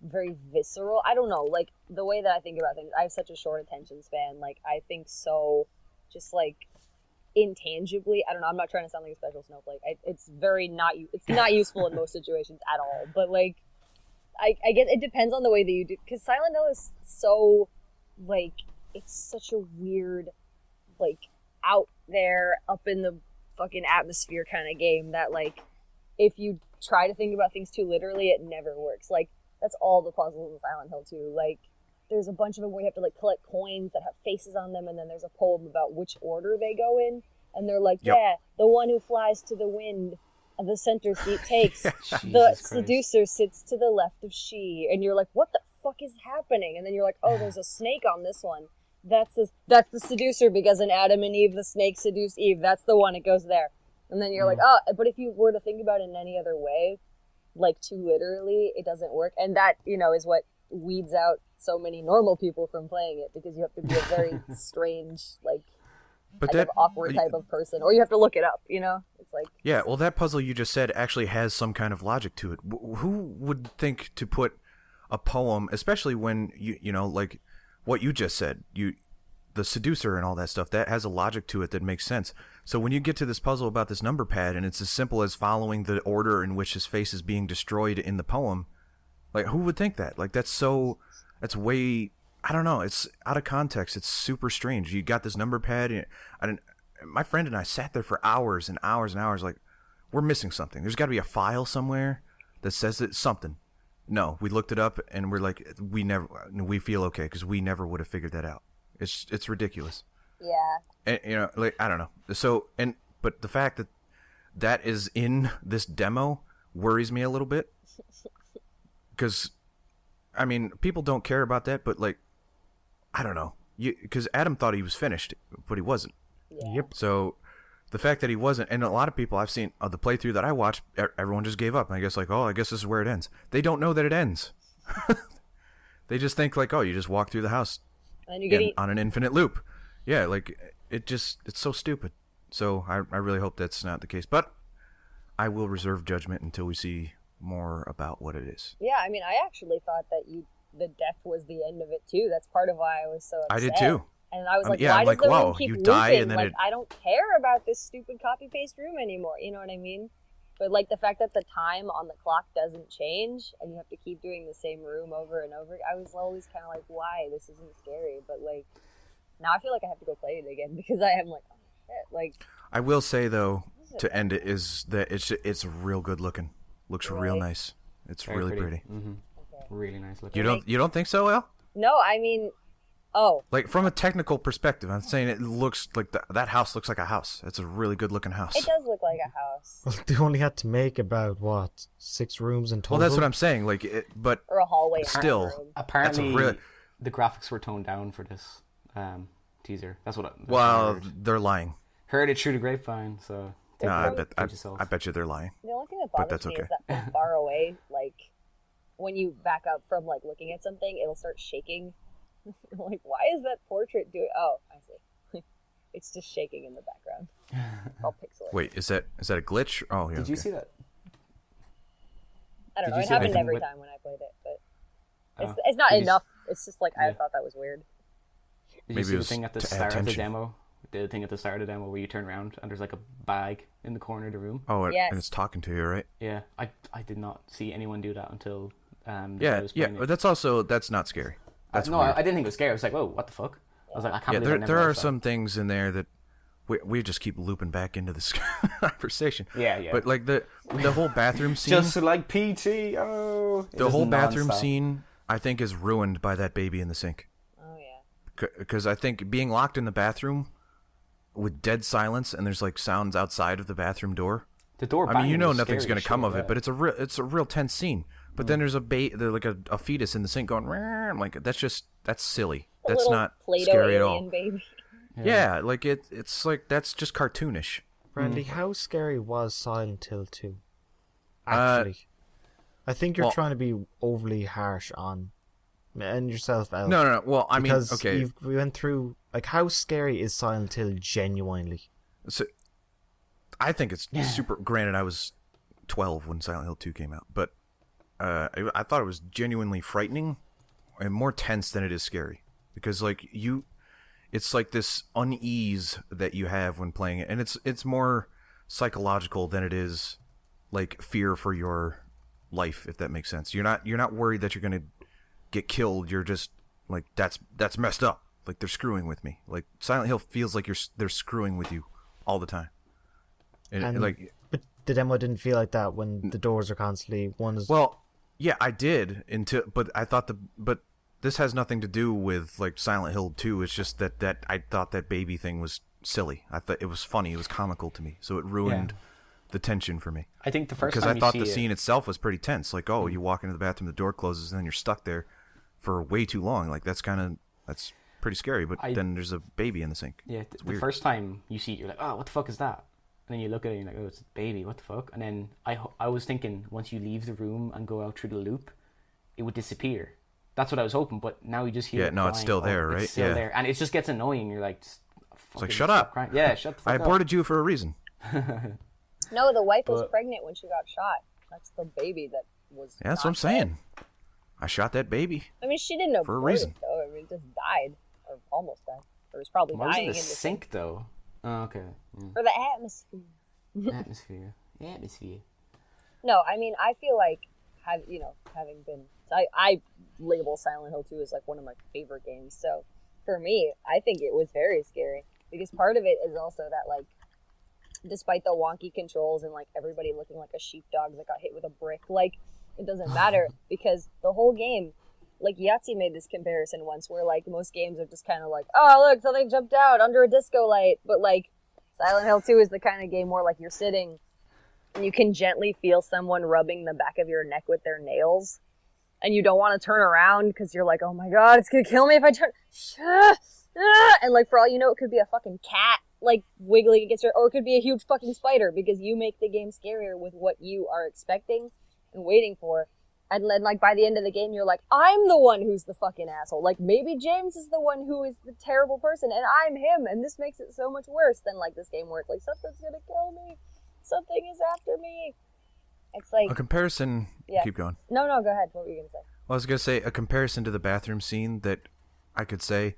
very visceral. I don't know. Like the way that I think about things, I have such a short attention span. Like I think so, just like intangibly. I don't know. I'm not trying to sound like a special snowflake. It's not useful in most situations at all. But like, I guess it depends on the way that you do. Because Silent Hill is so like it's such a weird, like out there, up in the fucking atmosphere kind of game that like if you try to think about things too literally, it never works. Like that's all the puzzles in Silent Hill 2. Like there's a bunch of them where you have to like collect coins that have faces on them, and then there's a poem about which order they go in, and they're like, yeah, the one who flies to the wind the center seat takes, the seducer sits to the left of she, and you're like, what the fuck is happening? And then you're like, oh, there's a snake on this one. That's the seducer, because in Adam and Eve, the snake seduced Eve. That's the one. It goes there. And then you're like, oh, but if you were to think about it in any other way, like too literally, it doesn't work. And that, you know, is what weeds out so many normal people from playing it, because you have to be a very strange, like, awkward type of person, or you have to look it up, you know? It's like... Yeah, well, that puzzle you just said actually has some kind of logic to it. Who would think to put a poem, especially when, you know, like... what you just said, the seducer and all that stuff, that has a logic to it that makes sense. So when you get to this puzzle about this number pad, and it's as simple as following the order in which his face is being destroyed in the poem, like, who would think that? Like, that's way, I don't know, it's out of context. It's super strange. You got this number pad, and my friend and I sat there for hours and hours and hours, like, we're missing something. There's got to be a file somewhere that says it's something. No, we looked it up, and we're like, we feel okay because we never would have figured that out. It's ridiculous. Yeah. And, you know, like, I don't know. So, but the fact that is in this demo worries me a little bit, because, I mean, people don't care about that, but like, I don't know, because Adam thought he was finished, but he wasn't. Yeah. Yep. So. The fact that he wasn't, and a lot of people I've seen the playthrough that I watched, everyone just gave up. And I guess like, oh, I guess this is where it ends. They don't know that it ends. They just think like, oh, you just walk through the house and you get on an infinite loop. Yeah, like it's so stupid. So I really hope that's not the case. But I will reserve judgment until we see more about what it is. Yeah, I mean, I actually thought that the death was the end of it too. That's part of why I was so upset. I did too. And I was like, yeah, why I'm does like, the room wow, keep you looping? die and then like, I don't care about this stupid copy-paste room anymore. You know what I mean? But, like, the fact that the time on the clock doesn't change and you have to keep doing the same room over and over, I was always kind of like, why? This isn't scary. But, like, now I feel like I have to go play it again because I am like, oh, shit. Like, I will say, though, to end it, is that it's real good looking. Looks real nice. It's Very really pretty. Mm-hmm. okay. Really nice looking. You don't think so, El? No, I mean... Oh. Like, from a technical perspective, I'm saying it looks like that house looks like a house. It's a really good-looking house. It does look like a house. Well, they only had to make about, what, 6 rooms in total? Well, that's what I'm saying. Like, but or a hallway. still, room. Apparently, the graphics were toned down for this teaser. That's what well, I heard. they're lying. Heard it through the grapevine, so... No, I bet you they're lying. The only thing that But bothers that's me okay. is that from far away, like, when you back up from, like, looking at something, it'll start shaking. Like, why is that portrait doing... Oh, I see. It's just shaking in the background. All pixelated. Wait, is that a glitch? Oh yeah. Did you see that? I don't Did know. you It see happened anything every with- time when I played it, but Oh. it's not Did you enough. It's just like I Yeah. thought that was weird. Did you Maybe see it the was thing at the to add start of the tension. demo? The thing at the start of the demo where you turn around and there's like a bag in the corner of the room. Oh, Yes. and it's talking to you, right? Yeah, I did not see anyone do that until the guy Yeah, was yeah. playing But it. that's not scary. That's No, weird. I didn't think it was scary. I was like, whoa, what the fuck? I was like, I can't Yeah, believe I never there are noticed that. some things in there that we just keep looping back into this conversation. Yeah. But like the whole bathroom scene, Just like PT. Oh, it the was whole bathroom nonstop. scene, I think, is ruined by that baby in the sink. Oh yeah. Because I think being locked in the bathroom with dead silence and there's like sounds outside of the bathroom door. The door. I mean, you banging know was nothing's scary gonna come shit, of yeah. it, but it's a real tense scene. But then there's like a fetus in the sink going, "Rrrr," like that's silly. A That's little not Play-Doh scary at alien all. baby. Yeah, like it's like that's just cartoonish. Brandy, how scary was Silent Hill 2? Actually, I think you're well- trying to be overly harsh on and yourself out. No. Well, I mean, because okay. we went through like how scary is Silent Hill genuinely? So, I think it's super. Granted, I was 12 when Silent Hill 2 came out, but I thought it was genuinely frightening and more tense than it is scary because like it's like this unease that you have when playing it, and it's more psychological than it is like fear for your life, if that makes sense. You're not worried that you're gonna get killed. You're just like that's messed up. Like they're screwing with me. Like Silent Hill feels like they're screwing with you all the time. And like, but the demo didn't feel like that when the doors are constantly one is. well, yeah, I did but I thought but this has nothing to do with like Silent Hill 2. It's just that I thought that baby thing was silly. I thought it was funny. It was comical to me. So it ruined the tension for me. I think the first Because time I thought you the see scene itself was pretty tense. Like, oh, you walk into the bathroom, the door closes, and then you're stuck there for way too long. Like that's pretty scary. But then there's a baby in the sink. Yeah, It's the weird. first time you see it, you're like, oh, what the fuck is that? And then you look at it and you're like, oh, it's a baby, what the fuck? And then I was thinking once you leave the room and go out through the loop, it would disappear. That's what I was hoping, but now you just hear it No, it's crying. still Oh, there, it's right? still Yeah. there. And it just gets annoying. You're like, just fucking shut stop up. crying. Yeah, shut the fuck I up. aborted you for a reason. No, the wife was But- pregnant when she got shot. That's the baby that was. Yeah, that's what I'm not saying. I shot that baby. dead. I mean, she didn't know For a reason. though. I mean, it just died or almost died, or was probably Why was it dying in the in the sink, though? Oh, okay. for the atmosphere. Atmosphere. Atmosphere. No, I mean, I feel like having been, I label Silent Hill 2 as like one of my favorite games. So for me, I think it was very scary because part of it is also that like, despite the wonky controls and like everybody looking like a sheepdog that got hit with a brick, like it doesn't matter because the whole game, like Yahtzee made this comparison once where like most games are just kind of like, oh look, something jumped out under a disco light, but like Silent Hill 2 is the kind of game where like you're sitting and you can gently feel someone rubbing the back of your neck with their nails and you don't want to turn around because you're like, oh my god, it's gonna kill me if I turn. And like for all you know, it could be a fucking cat like wiggling against your, or it could be a huge fucking spider because you make the game scarier with what you are expecting and waiting for. And then like by the end of the game, you're like, I'm the one who's the fucking asshole. Like maybe James is the one who is the terrible person and I'm him, and this makes it so much worse than like this game where it's like something's gonna kill me, something is after me. It's like A comparison. Yes. Keep going. no, go ahead. What were you gonna say? Well, I was gonna say a comparison to the bathroom scene that I could say.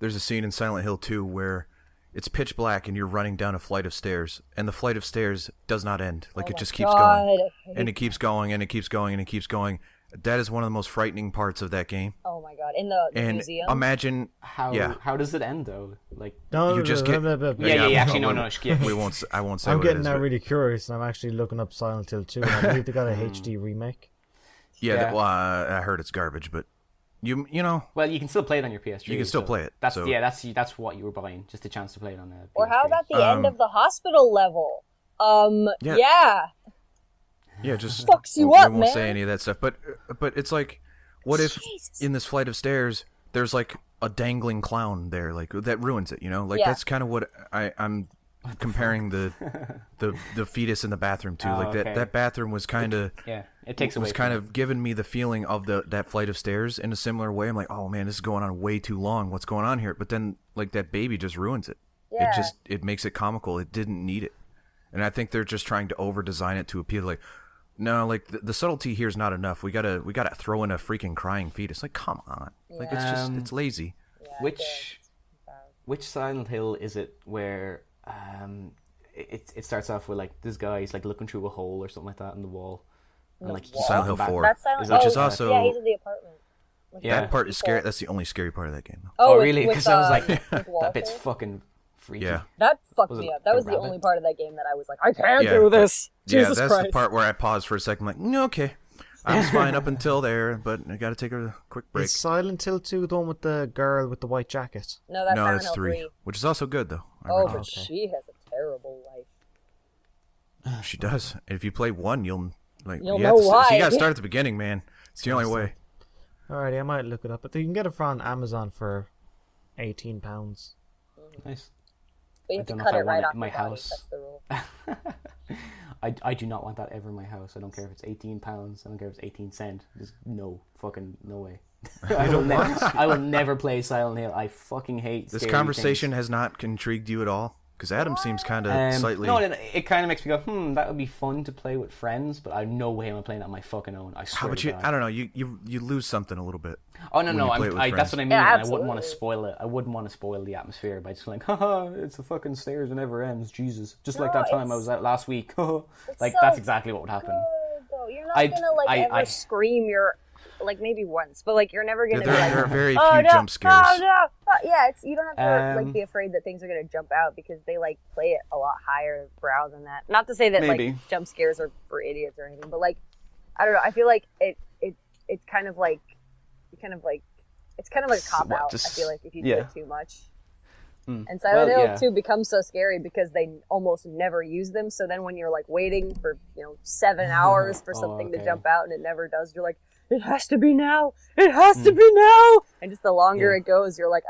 There's a scene in Silent Hill 2 where it's pitch black and you're running down a flight of stairs, and the flight of stairs does not end. Like Oh it my just keeps God, going, I hate and it keeps going, and it keeps going, and it keeps going. That is one of the most frightening parts of that game. Oh my god! In the And museum. imagine, How does it end, though? Like, no, you just get- yeah, actually, no, we won't. I won't say. I'm what getting it is, now but- really curious, and I'm actually looking up Silent Hill 2. And I believe they got a HD remake. Yeah, Yeah. well, I heard it's garbage, but you know, well, you can still play it on your PS3. You can still so play it, That's so- that's what you were buying, just a chance to play it on the PS3. or how about the end of the hospital level? Yeah. yeah, just Fucks you we up, won't say man. any of that stuff. But it's like, what if Jesus. in this flight of stairs there's like a dangling clown there, like that ruins it, you know? Like Yeah. that's kind of what I'm comparing the fetus in the bathroom to. Oh, Like okay. that bathroom was kind of. Yeah, it takes away. Was from kind it. of giving me the feeling of that flight of stairs in a similar way. I'm like, oh man, this is going on way too long. What's going on here? But then like that baby just ruins it. Yeah. It makes it comical. It didn't need it. And I think they're just trying to over design it to appeal like, no, like the subtlety here is not enough. We gotta throw in a freaking crying fetus. Like, come on. Like, it's just it's lazy. Yeah, Which Silent Hill is it where it starts off with like this guy is like looking through a hole or something like that in the wall, and like he's Silent Hill back. 4. That's Silent Which Hill. is also Yeah, he's in the apartment. Yeah. That part is scary. That's the only scary part of that game. Though. Oh, really? Because I was like, with that bit's Walter. fucking freaky. Yeah. That fucked Was me it up. That the was the rabbit? only part of that game that I was like, I can't Yeah, do this. Yeah, Jesus that's Christ. the part where I paused for a second. I'm like, no, okay, I was fine up until there, but I got to take a quick break. Is Silent Hill 2 the one with the girl with the white jacket? No, that's No, Silent that's Hill 3, which is also good though. I Oh, recommend but she has a terrible life. it. She does. And if you play 1, you'll You'll you know have to, So why. you got to start at the beginning, man. It's the only way. Alrighty, I might look it up. But you can get it from Amazon for £18. Nice. But you I have to don't know cut if I it right want it off in my your body. house. That's the rule. I do not want that ever in my house. I don't care if it's £18. I don't care if it's 18 cents. Just no way. I will never play Silent Hill. I fucking hate This scary conversation things. has not intrigued you at all, because Adam seems kind of slightly. No, it kind of makes me go, that would be fun to play with friends, but I no way am I playing that on my fucking own. I swear How about to you? God. I don't know. You lose something a little bit. Oh no, when no, you play it with that's friends. what I mean. Yeah, I wouldn't want to absolutely. spoil it. I wouldn't want to spoil the atmosphere by just like, haha, it's the fucking stairs and never ends. Jesus, just like No, that time I it's- was out last week. Like so that's exactly what would happen. Good, though. You're not I- gonna like I- ever I- scream your, like maybe once, but like you're never gonna There be like, are very oh, few no, jump scares. Oh, no. Yeah, it's you don't have to like Um, be afraid that things are gonna jump out because they like play it a lot higher brow than that. Not to say that Maybe. like jump scares are for idiots or anything, but like I don't know. I feel like it's kind of like it's kind of like a cop What, out. just- I feel like if you yeah. do it too much. Mm. And Silent Well, Hill yeah. 2 becomes so scary because they almost never use them. So then when you're like waiting for 7 hours for Oh, something to okay. jump out and it never does, you're like, it has to be now. It has to be now. And just the longer Yeah. it goes, you're like,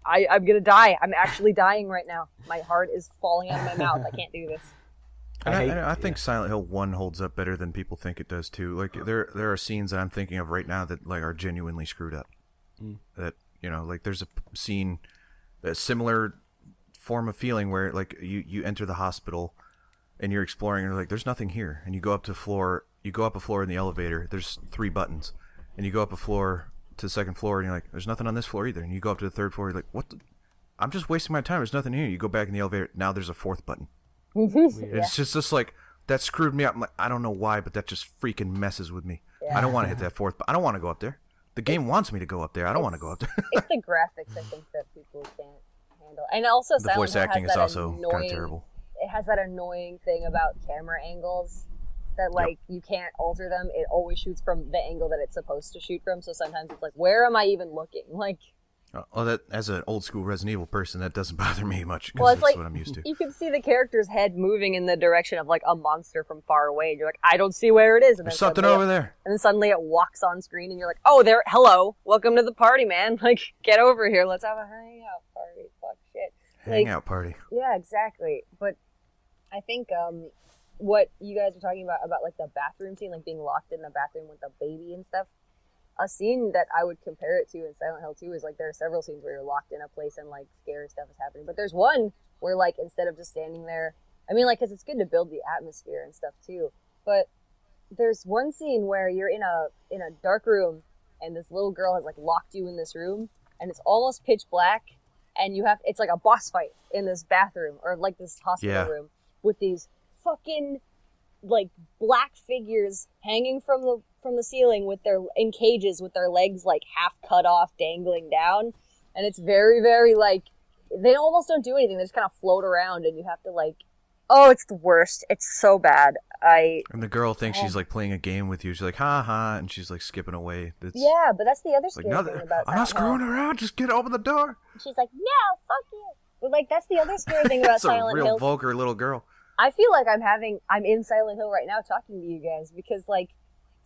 I'm gonna die. I'm actually dying right now. My heart is falling out of my mouth. I can't do this. And I hate- I think Silent Hill 1 holds up better than people think it does too. Like there are scenes that I'm thinking of right now that like are genuinely screwed up. That like there's a scene, a similar form of feeling where like you enter the hospital and you're exploring and you're like there's nothing here, and you go up a floor in the elevator, there's 3 buttons, and you go up a floor to the second floor and you're like there's nothing on this floor either, and you go up to the third floor, you're like what the? I'm just wasting my time, there's nothing here. You go back in the elevator, now there's a 4th button. It's just like that screwed me up. I'm like, I don't know why, but that just freaking messes with me. I don't want to hit that 4th, but I don't want to go up there. The game wants me to go up there. I don't want to go up there. It's the graphics I think that people can't handle, and also The Silent voice Hill acting has is that also kind annoying- of terrible. It has that annoying thing about camera angles that like you can't alter them. It always shoots from the angle that it's supposed to shoot from. So sometimes it's like, where am I even looking? Like, Well, that as an old school Resident Evil person, that doesn't bother me much because well, it's that's like what I'm used to. you can see the character's head moving in the direction of like a monster from far away, and you're like, I don't see where it is. And There's then something suddenly over there. And then suddenly it walks on screen, and you're like, oh, there, hello, welcome to the party, man. Like, get over here, let's have a hangout party. Fuck shit. Like, Hangout party. yeah, exactly. But I think what you guys were talking about like the bathroom scene, like being locked in the bathroom with the baby and stuff. A scene that I would compare it to in Silent Hill 2 is like there are several scenes where you're locked in a place and like scary stuff is happening. But there's one where like instead of just standing there, I mean like because it's good to build the atmosphere and stuff too. But there's one scene where you're in a dark room and this little girl has like locked you in this room and it's almost pitch black and it's like a boss fight in this bathroom or like this hospital room with these fucking like black figures hanging from the ceiling in cages with their legs like half cut off dangling down, and it's very very like they almost don't do anything, they just kind of float around and you have to like, oh, it's the worst, it's so bad. And the girl thinks she's like playing a game with you. She's like, ha ha, and she's like skipping away. Yeah, but that's the other like, scary no, thing about I'm not Silent Hill. screwing around. Just get open the door. She's like, no, fuck you. But like that's the other scary thing about That's a Silent real Hill. vulgar little girl. I feel like I'm in Silent Hill right now talking to you guys because like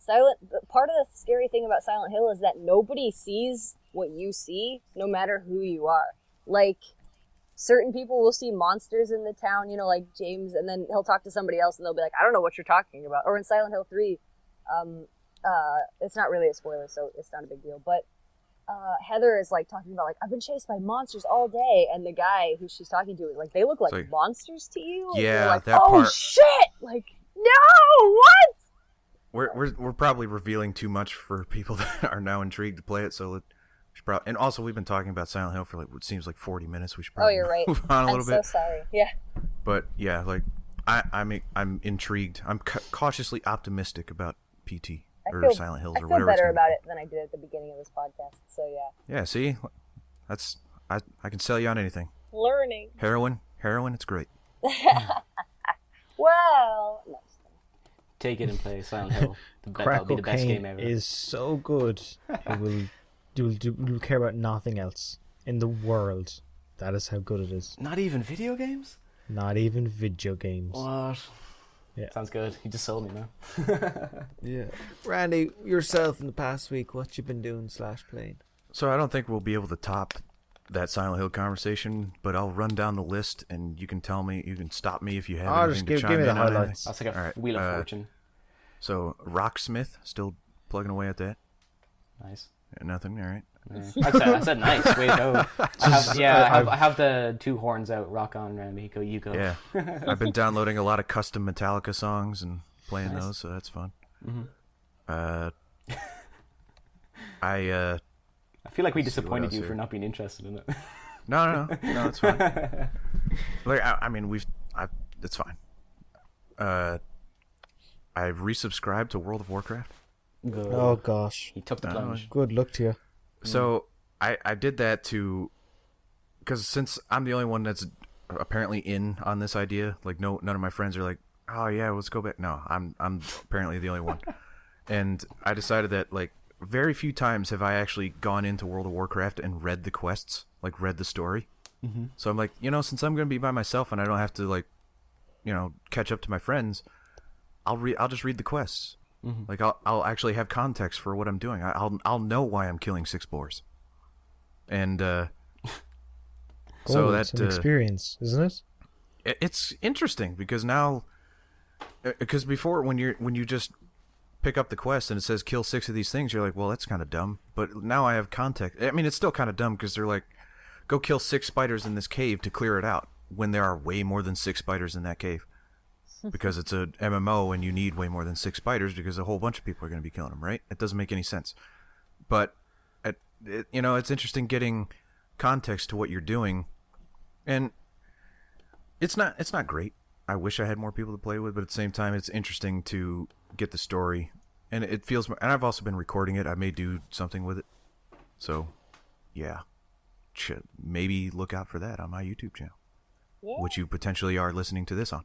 part of the scary thing about Silent Hill is that nobody sees what you see, no matter who you are. Like certain people will see monsters in the town, like James, and then he'll talk to somebody else and they'll be like, I don't know what you're talking about. Or in Silent Hill 3, it's not really a spoiler, so it's not a big deal, but Heather is like talking about like I've been chased by monsters all day, and the guy who she's talking to is like they look like monsters to you. And yeah, you're like, that oh part. Shit! Like no, what? We're probably revealing too much for people that are now intrigued to play it. So and also we've been talking about Silent Hill for like what seems like 40 minutes. We should probably you're right. move on a little bit. I'm so sorry. Yeah. But yeah, like I'm intrigued. I'm cautiously optimistic about PT or Silent Hills or whatever. I feel better about it than I did at the beginning of this podcast. So yeah. Yeah. See, that's I can sell you on anything. Learning. Heroin, it's great. Well, no. Take it and play Silent Hill. Crack That'll be the best cocaine game ever. is so good. You'll care about nothing else in the world. That is how good it is. Not even video games? Not even video games. What? Yeah. Sounds good. You just sold me now. Yeah. Randy, yourself in the past week, what you been doing / playing? So I don't think we'll be able to top that Silent Hill conversation, but I'll run down the list and you can tell me, you can stop me if you have anything just to give chime me the in on anything. highlights. That's like a Alright, Wheel of Fortune. So Rocksmith, still plugging away at that. Nice. Yeah, nothing, all right. Yeah. I said nice. Way to go. I have the 2 horns out. Rock on, Randy. Go, you go. Yeah. I've been downloading a lot of custom Metallica songs and playing those, so that's fun. Mm-hmm. I feel like we Let's see what disappointed else you here. for not being interested in it. No, it's fine. Like, I mean, it's fine. I've resubscribed to World of Warcraft. Good. Oh gosh. He took the plunge. Good luck to you. So I did that because since I'm the only one that's apparently in on this idea, like none of my friends are like, oh yeah, let's go back. No, I'm apparently the only one, and I decided that like very few times have I actually gone into World of Warcraft and read the quests, like read the story. Mm-hmm. So I'm like, since I'm gonna be by myself and I don't have to like, catch up to my friends, I'll just read the quests. Mm-hmm. Like I'll actually have context for what I'm doing. I'll know why I'm killing 6 boars. And so that's that an experience, isn't it? It's interesting because now, because before when you just pick up the quest and it says kill 6 of these things, you're like, well, that's kind of dumb. But now I have context. I mean, it's still kind of dumb because they're like, go kill 6 spiders in this cave to clear it out when there are way more than 6 spiders in that cave. Because it's a MMO and you need way more than 6 spiders because a whole bunch of people are going to be killing them, right? It doesn't make any sense. But it's interesting getting context to what you're doing, and it's not great. I wish I had more people to play with, but at the same time, it's interesting to get the story, and it feels. And I've also been recording it. I may do something with it, so yeah, maybe look out for that on my YouTube channel, which you potentially are listening to this on.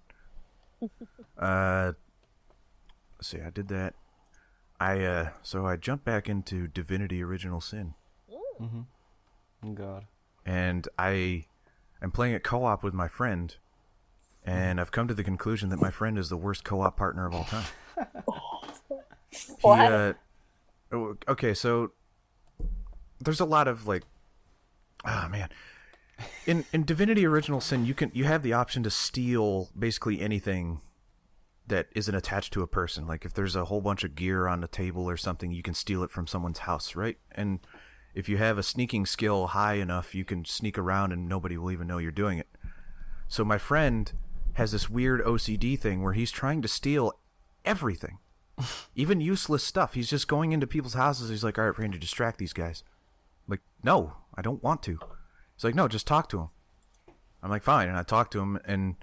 Let's see, I did that. So I jumped back into Divinity Original Sin. Mm-hmm. Oh, God. And I am playing it co-op with my friend, and I've come to the conclusion that my friend is the worst co-op partner of all time. What? Okay, so there's a lot of like, oh man. In Divinity Original Sin, you have the option to steal basically anything that isn't attached to a person. Like if there's a whole bunch of gear on the table or something, you can steal it from someone's house, right? And if you have a sneaking skill high enough, you can sneak around and nobody will even know you're doing it. So my friend has this weird OCD thing where he's trying to steal everything, even useless stuff. He's just going into people's houses. He's like, all right, we're going to distract these guys. I'm like, no, I don't want to. He's like, no, just talk to him. I'm like, fine. And I talk to him, and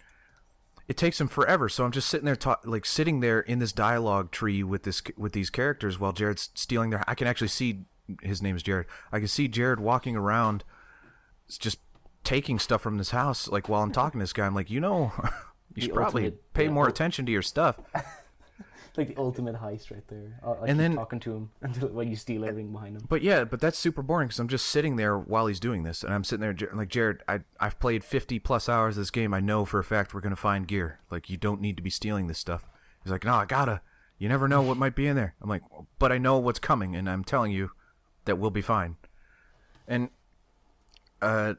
it takes him forever. So I'm just sitting there, sitting there in this dialogue tree with these characters while Jared's stealing their. I can actually see his name is Jared. I can see Jared walking around, just taking stuff from this house. Like while I'm talking to this guy, I'm like, you should probably pay more attention to your stuff. Like the ultimate heist right there. And then talking to him until when you steal everything behind him. But that's super boring because I'm just sitting there while he's doing this, and I'm sitting there like, Jared, I've played 50 plus hours of this game. I know for a fact we're gonna find gear. Like you don't need to be stealing this stuff. He's like, no, I gotta. You never know what might be in there. I'm like, but I know what's coming, and I'm telling you that we'll be fine. And to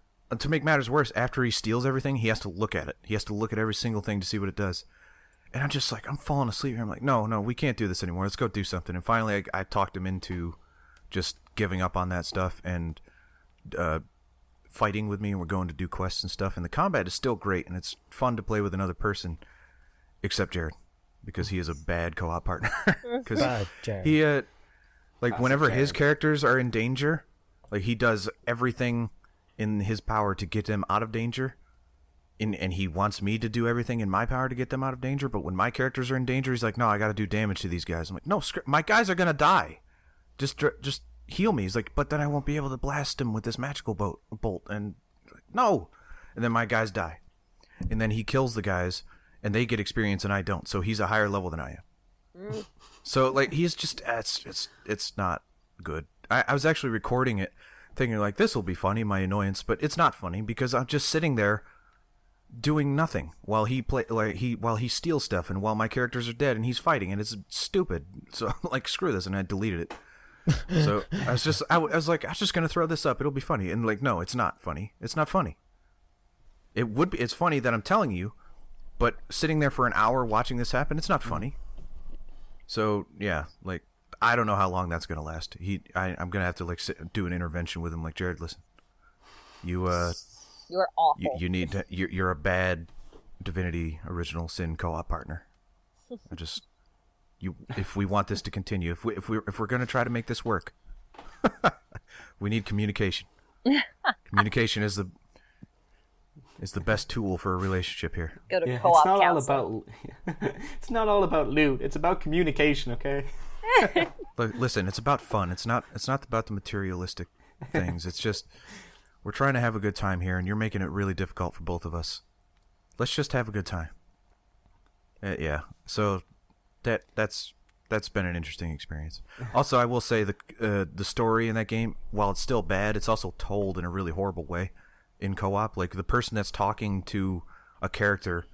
make matters worse, after he steals everything, he has to look at it. He has to look at every single thing to see what it does. And I'm just like, I'm falling asleep here. I'm like, no, we can't do this anymore. Let's go do something. And finally, I talked him into just giving up on that stuff and fighting with me, and we're going to do quests and stuff. And the combat is still great, and it's fun to play with another person, except Jared, because he is a bad co-op partner. Because he, whenever his characters are in danger, like he does everything in his power to get them out of danger. And he wants me to do everything in my power to get them out of danger. But when my characters are in danger, he's like, no, I got to do damage to these guys. I'm like, no, my guys are going to die. Just heal me. He's like, but then I won't be able to blast him with this magical bolt. And like, no. And then my guys die. And then he kills the guys, and they get experience, and I don't. So he's a higher level than I am. So, like, he's just, it's not good. I was actually recording it, thinking, like, this will be funny, my annoyance. But it's not funny, because I'm just sitting there doing nothing while he steals stuff, and while my characters are dead and he's fighting, and it's stupid. So like, screw this, and I deleted it. So I was just gonna throw this up, it'll be funny, and like, no, it's not funny. It's not funny. It would be. It's funny that I'm telling you, but sitting there for an hour watching this happen, it's not funny. So yeah, like, I don't know how long that's gonna last. I'm gonna have to like do an intervention with him, like, Jared, listen, You're awful. You need to. You're a bad Divinity Original Sin co-op partner. If we want this to continue, if we're gonna try to make this work, we need communication. Communication is the best tool for a relationship here. Go to co-op council. It's not all about loot. It's about communication. Okay. Look, listen, it's about fun. It's not about the materialistic things. It's just, we're trying to have a good time here, and you're making it really difficult for both of us. Let's just have a good time. Yeah. So that's been an interesting experience. Also, I will say the story in that game, while it's still bad, it's also told in a really horrible way in co-op. Like, the person that's talking to a character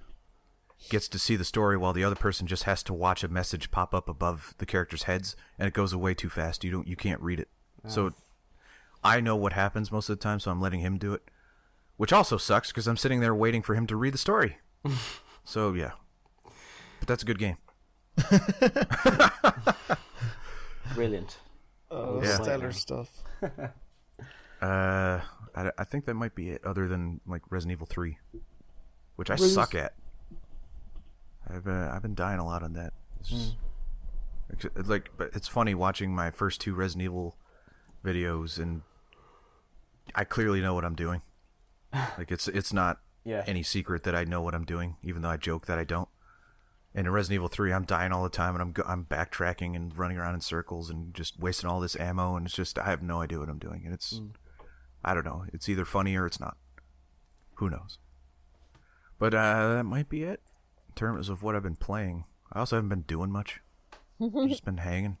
gets to see the story, while the other person just has to watch a message pop up above the characters' heads, and it goes away too fast. You can't read it. Oh. So I know what happens most of the time, so I'm letting him do it, which also sucks because I'm sitting there waiting for him to read the story. So yeah, but that's a good game. Brilliant. Oh, yeah. Stellar stuff. I think that might be it, other than like Resident Evil 3, which I suck at. I've been dying a lot on that. It's just, but it's funny watching my first 2 Resident Evil videos, and I clearly know what I'm doing. Like, it's not any secret that I know what I'm doing, even though I joke that I don't. And in Resident Evil 3, I'm dying all the time, and I'm backtracking and running around in circles and just wasting all this ammo, and it's just, I have no idea what I'm doing, and it's I don't know. It's either funny or it's not. Who knows? But that might be it in terms of what I've been playing. I also haven't been doing much. I've just been hanging,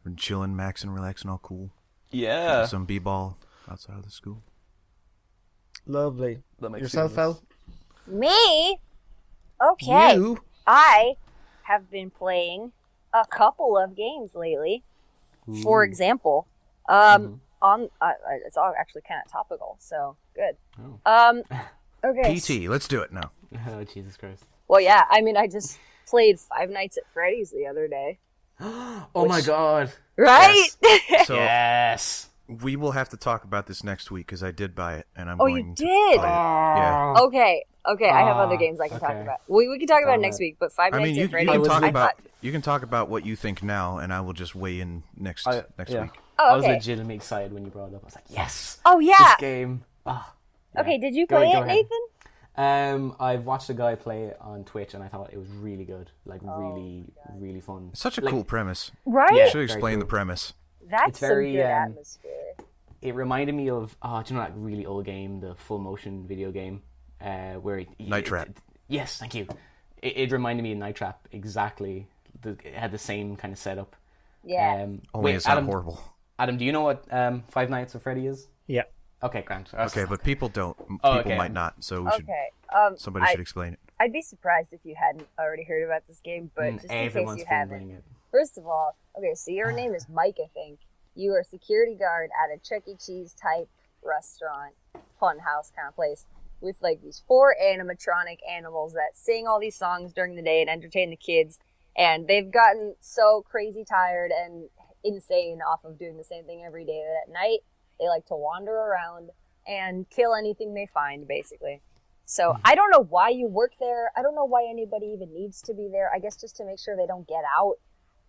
been chilling, maxing, relaxing, all cool. Yeah. Some b-ball outside of the school. Lovely. Yourself, Al? Me? Okay. You? I have been playing a couple of games lately. Ooh. For example, it's all actually kind of topical, so good. Oh. Okay. PT, let's do it now. Oh, Jesus Christ. Well, yeah, I mean, I just played Five Nights at Freddy's the other day. My God. Right? Yes. So, yes. We will have to talk about this next week, because I did buy it, and I'm going to you did? play it. Yeah. Okay, I have other games I can talk about. We can talk about it next week, but Five Nights at Freddy's... You can talk about what you think now, and I will just weigh in next week. Oh, okay. I was legitimately excited when you brought it up. I was like, yes! Oh, yeah! This game. Yeah. Okay, did you play it, Nathan? I've watched a guy play it on Twitch, and I thought it was really good. Like, really fun. It's such a cool premise. Right? You should explain the premise. That's very good atmosphere. It reminded me of, do you know that really old game, the full motion video game, where Night Trap. Yes, thank you. It reminded me of Night Trap exactly. It had the same kind of setup. Yeah. Only it's not horrible. Adam, do you know what Five Nights at Freddy is? Yeah. Okay, Grant. Okay, but people don't. People might not, so we should. Somebody should explain it. I'd be surprised if you hadn't already heard about this game, but just in case you haven't. First of all, okay, so your name is Mike, I think. You are a security guard at a Chuck E. Cheese type restaurant, fun house kind of place, with like these 4 animatronic animals that sing all these songs during the day and entertain the kids. And they've gotten so crazy tired and insane off of doing the same thing every day. That at night, they like to wander around and kill anything they find, basically. So I don't know why you work there. I don't know why anybody even needs to be there. I guess just to make sure they don't get out.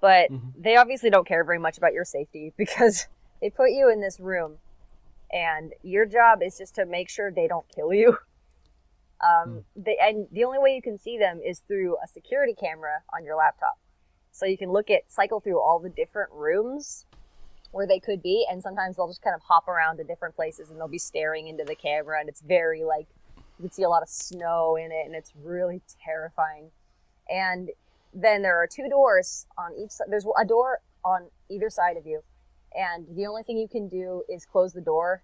But they obviously don't care very much about your safety because they put you in this room and your job is just to make sure they don't kill you. And the only way you can see them is through a security camera on your laptop. So you can cycle through all the different rooms where they could be, and sometimes they'll just kind of hop around to different places and they'll be staring into the camera, and it's very like, you can see a lot of snow in it, and it's really terrifying. And then there are 2 doors on each side. There's a door on either side of you, and the only thing you can do is close the door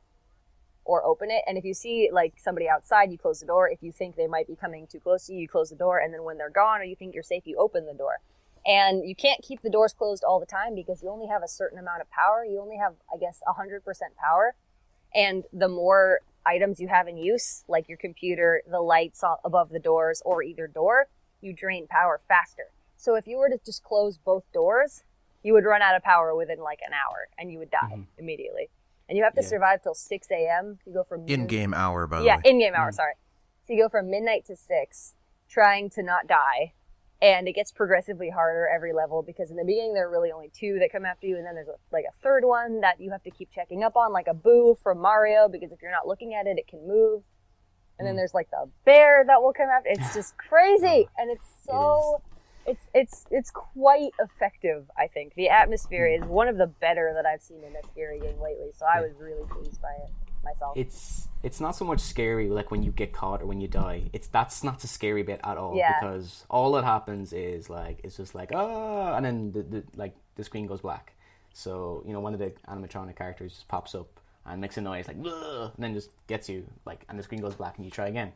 or open it. And if you see like somebody outside, you close the door. If you think they might be coming too close to you, you close the door. And then when they're gone or you think you're safe, you open the door. And you can't keep the doors closed all the time because you only have a certain amount of power. You only have, I guess, 100% power. And the more items you have in use, like your computer, the lights above the doors, or either door, you drain power faster. So if you were to just close both doors, you would run out of power within like an hour and you would die immediately. And you have to survive till 6 a.m. You go from in-game hour, by the way. Yeah, in-game hour, sorry. So you go from midnight to 6, trying to not die. And it gets progressively harder every level because in the beginning there are really only 2 that come after you, and then there's like a third one that you have to keep checking up on, like a Boo from Mario, because if you're not looking at it, it can move. And then there's like the bear that will come after. It's just crazy, and it's so it's quite effective. I think the atmosphere is one of the better that I've seen in a scary game lately. So I was really pleased by it myself. It's not so much scary like when you get caught or when you die. That's not the scary bit at all, because all that happens is like it's just like and then the screen goes black. So one of the animatronic characters just pops up and makes a noise like and then just gets you like, and the screen goes black and you try again.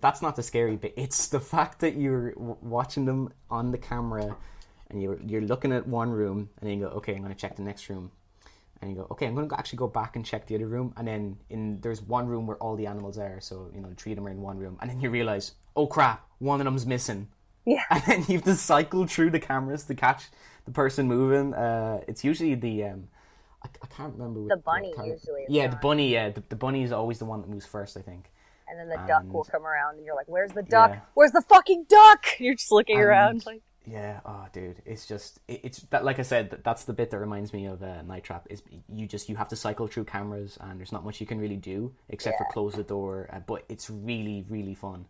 That's not the scary bit. It's the fact that you're watching them on the camera and you're looking at one room and then you go, okay, I'm going to check the next room. And you go, okay, I'm going to actually go back and check the other room. And then there's one room where all the animals are. So, 3 of them are in one room. And then you realize, oh crap, one of them's missing. Yeah. And then you have to cycle through the cameras to catch the person moving. It's usually the, I can't remember. The bunny usually. The bunny, The bunny is always the one that moves first, I think. And then the duck will come around and you're like, where's the duck? Yeah. Where's the fucking duck? You're just looking around like... Yeah, oh dude, it's just it's that, like I said, that's the bit that reminds me of Night Trap. Is you have to cycle through cameras and there's not much you can really do except for close the door. But it's really really fun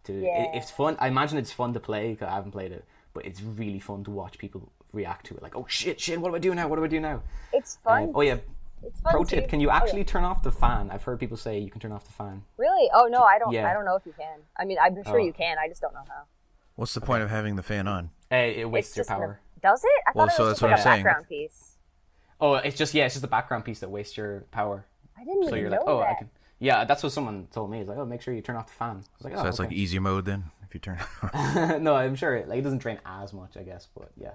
it's fun. I imagine it's fun to play because I haven't played it, but it's really fun to watch people react to it. Like, oh shit, what do I do now? It's fun. It's fun. Pro tip: can you actually turn off the fan? I've heard people say you can turn off the fan. Really? Oh no, I don't. I don't know if you can. I mean, I'm sure you can. I just don't know how. What's the point of having the fan on? It wastes your power. Does it? I thought it was just like a background piece. Oh, it's just a background piece that wastes your power. I didn't even know that. I can. Yeah, that's what someone told me. It's like, make sure you turn off the fan. I was like, so it's like easy mode then, if you turn it on. No, I'm sure it doesn't drain as much, I guess, but yeah.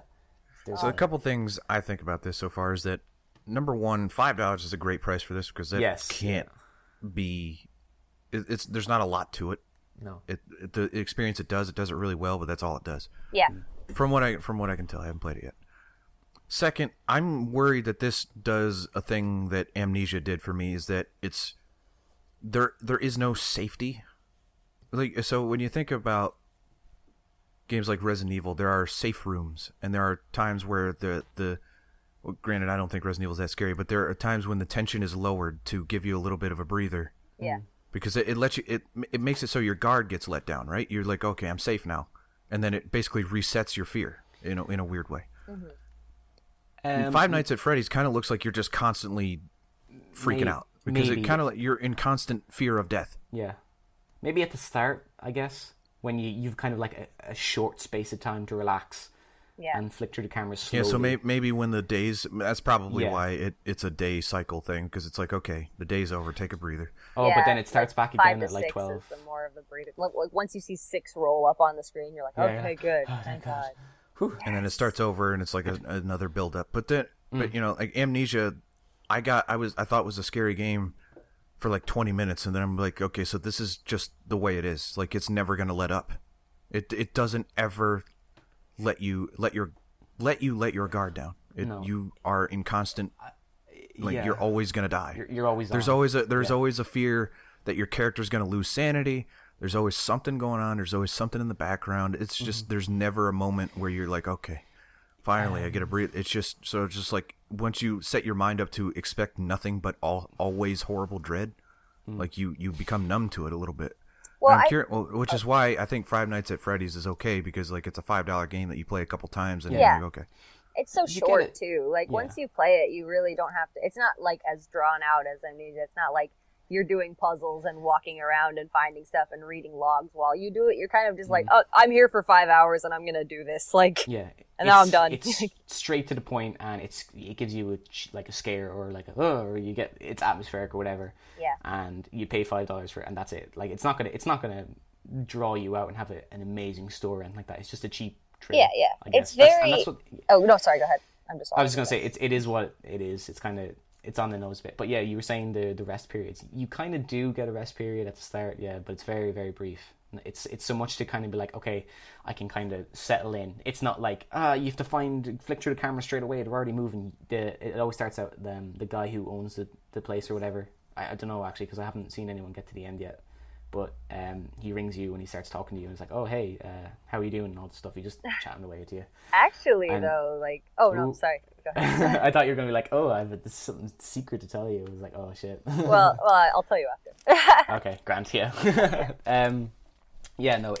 So a couple things I think about this so far is that, number one, $5 is a great price for this because that can't be. There's not a lot to it. No, the experience it does it really well, but that's all it does. Yeah. From what I can tell, I haven't played it yet. Second, I'm worried that this does a thing that Amnesia did for me, is that it's there is no safety. Like, so when you think about games like Resident Evil, there are safe rooms, and there are times where well, granted, I don't think Resident Evil is that scary, but there are times when the tension is lowered to give you a little bit of a breather. Yeah. Because it lets you, it makes it so your guard gets let down, right? You're like, okay, I'm safe now, and then it basically resets your fear in a weird way. Mm-hmm. Five Nights at Freddy's kind of looks like you're just constantly freaking out because it kind of like you're in constant fear of death. Yeah, maybe at the start, I guess, when you've kind of like a short space of time to relax. Yeah. And flick through the camera slowly. Yeah, so maybe when the days... That's probably why it's a day cycle thing, because it's like, okay, the day's over, take a breather. Oh, yeah, but then it starts back again at like 12. 5 to 6 is the more of the breather. Like, once you see 6 roll up on the screen, you're like, okay, good. Oh, thank God. And then it starts over, and it's like another build-up. But then, but like Amnesia, I thought was a scary game for like 20 minutes, and then I'm like, okay, so this is just the way it is. Like, it's never going to let up. It doesn't ever... let your let you let your guard down. No. You are in constant, like Yeah. you're always gonna die. You're always There's on. always a fear that your character's gonna lose sanity. There's always something going on. There's always something in the background. It's just there's never a moment where you're like, okay, finally I get a breathe. It's just like once you set your mind up to expect nothing but always horrible dread, like you become numb to it a little bit. Well, Which is why I think Five Nights at Freddy's is okay, because like it's a $5 game that you play a couple times and Yeah. you're like, okay. it's so You get short it. too. Like Yeah. once you play it, you really don't have to. It's not like as drawn out as Amnesia. It's not like you're doing puzzles and walking around and finding stuff and reading logs while you do it. You're kind of just like, oh, I'm here for 5 hours and I'm gonna do this. Like, Yeah, and now I'm done. It's straight to the point, and it gives you a scare or like or you get it's atmospheric or whatever. Yeah. And you pay $5 for it, and that's it. Like it's not gonna draw you out and have an amazing story and like that. It's just a cheap trip. Yeah. I guess. It's very. That's what, Oh no, sorry. Go ahead. I'm just. I was just gonna say it is what it is. It's kind of it's on the nose a bit, but yeah, you were saying the rest periods. You kind of do get a rest period at the start, yeah, but it's very very brief. It's so much to kind of be like, okay, I can kind of settle in. It's not like you have to flick through the camera straight away. They're already moving. It always starts out the guy who owns the place or whatever. I don't know actually because I haven't seen anyone get to the end yet. But he rings you and he starts talking to you and he's like, oh hey, how are you doing and all this stuff. He's just chatting away with you. Actually, And- though, like, oh no, Ooh. I'm sorry. Go ahead. I thought you were gonna be like, oh, I have something secret to tell you. I was like, oh shit. well, I'll tell you after. Okay, Grant. Yeah. Yeah. No.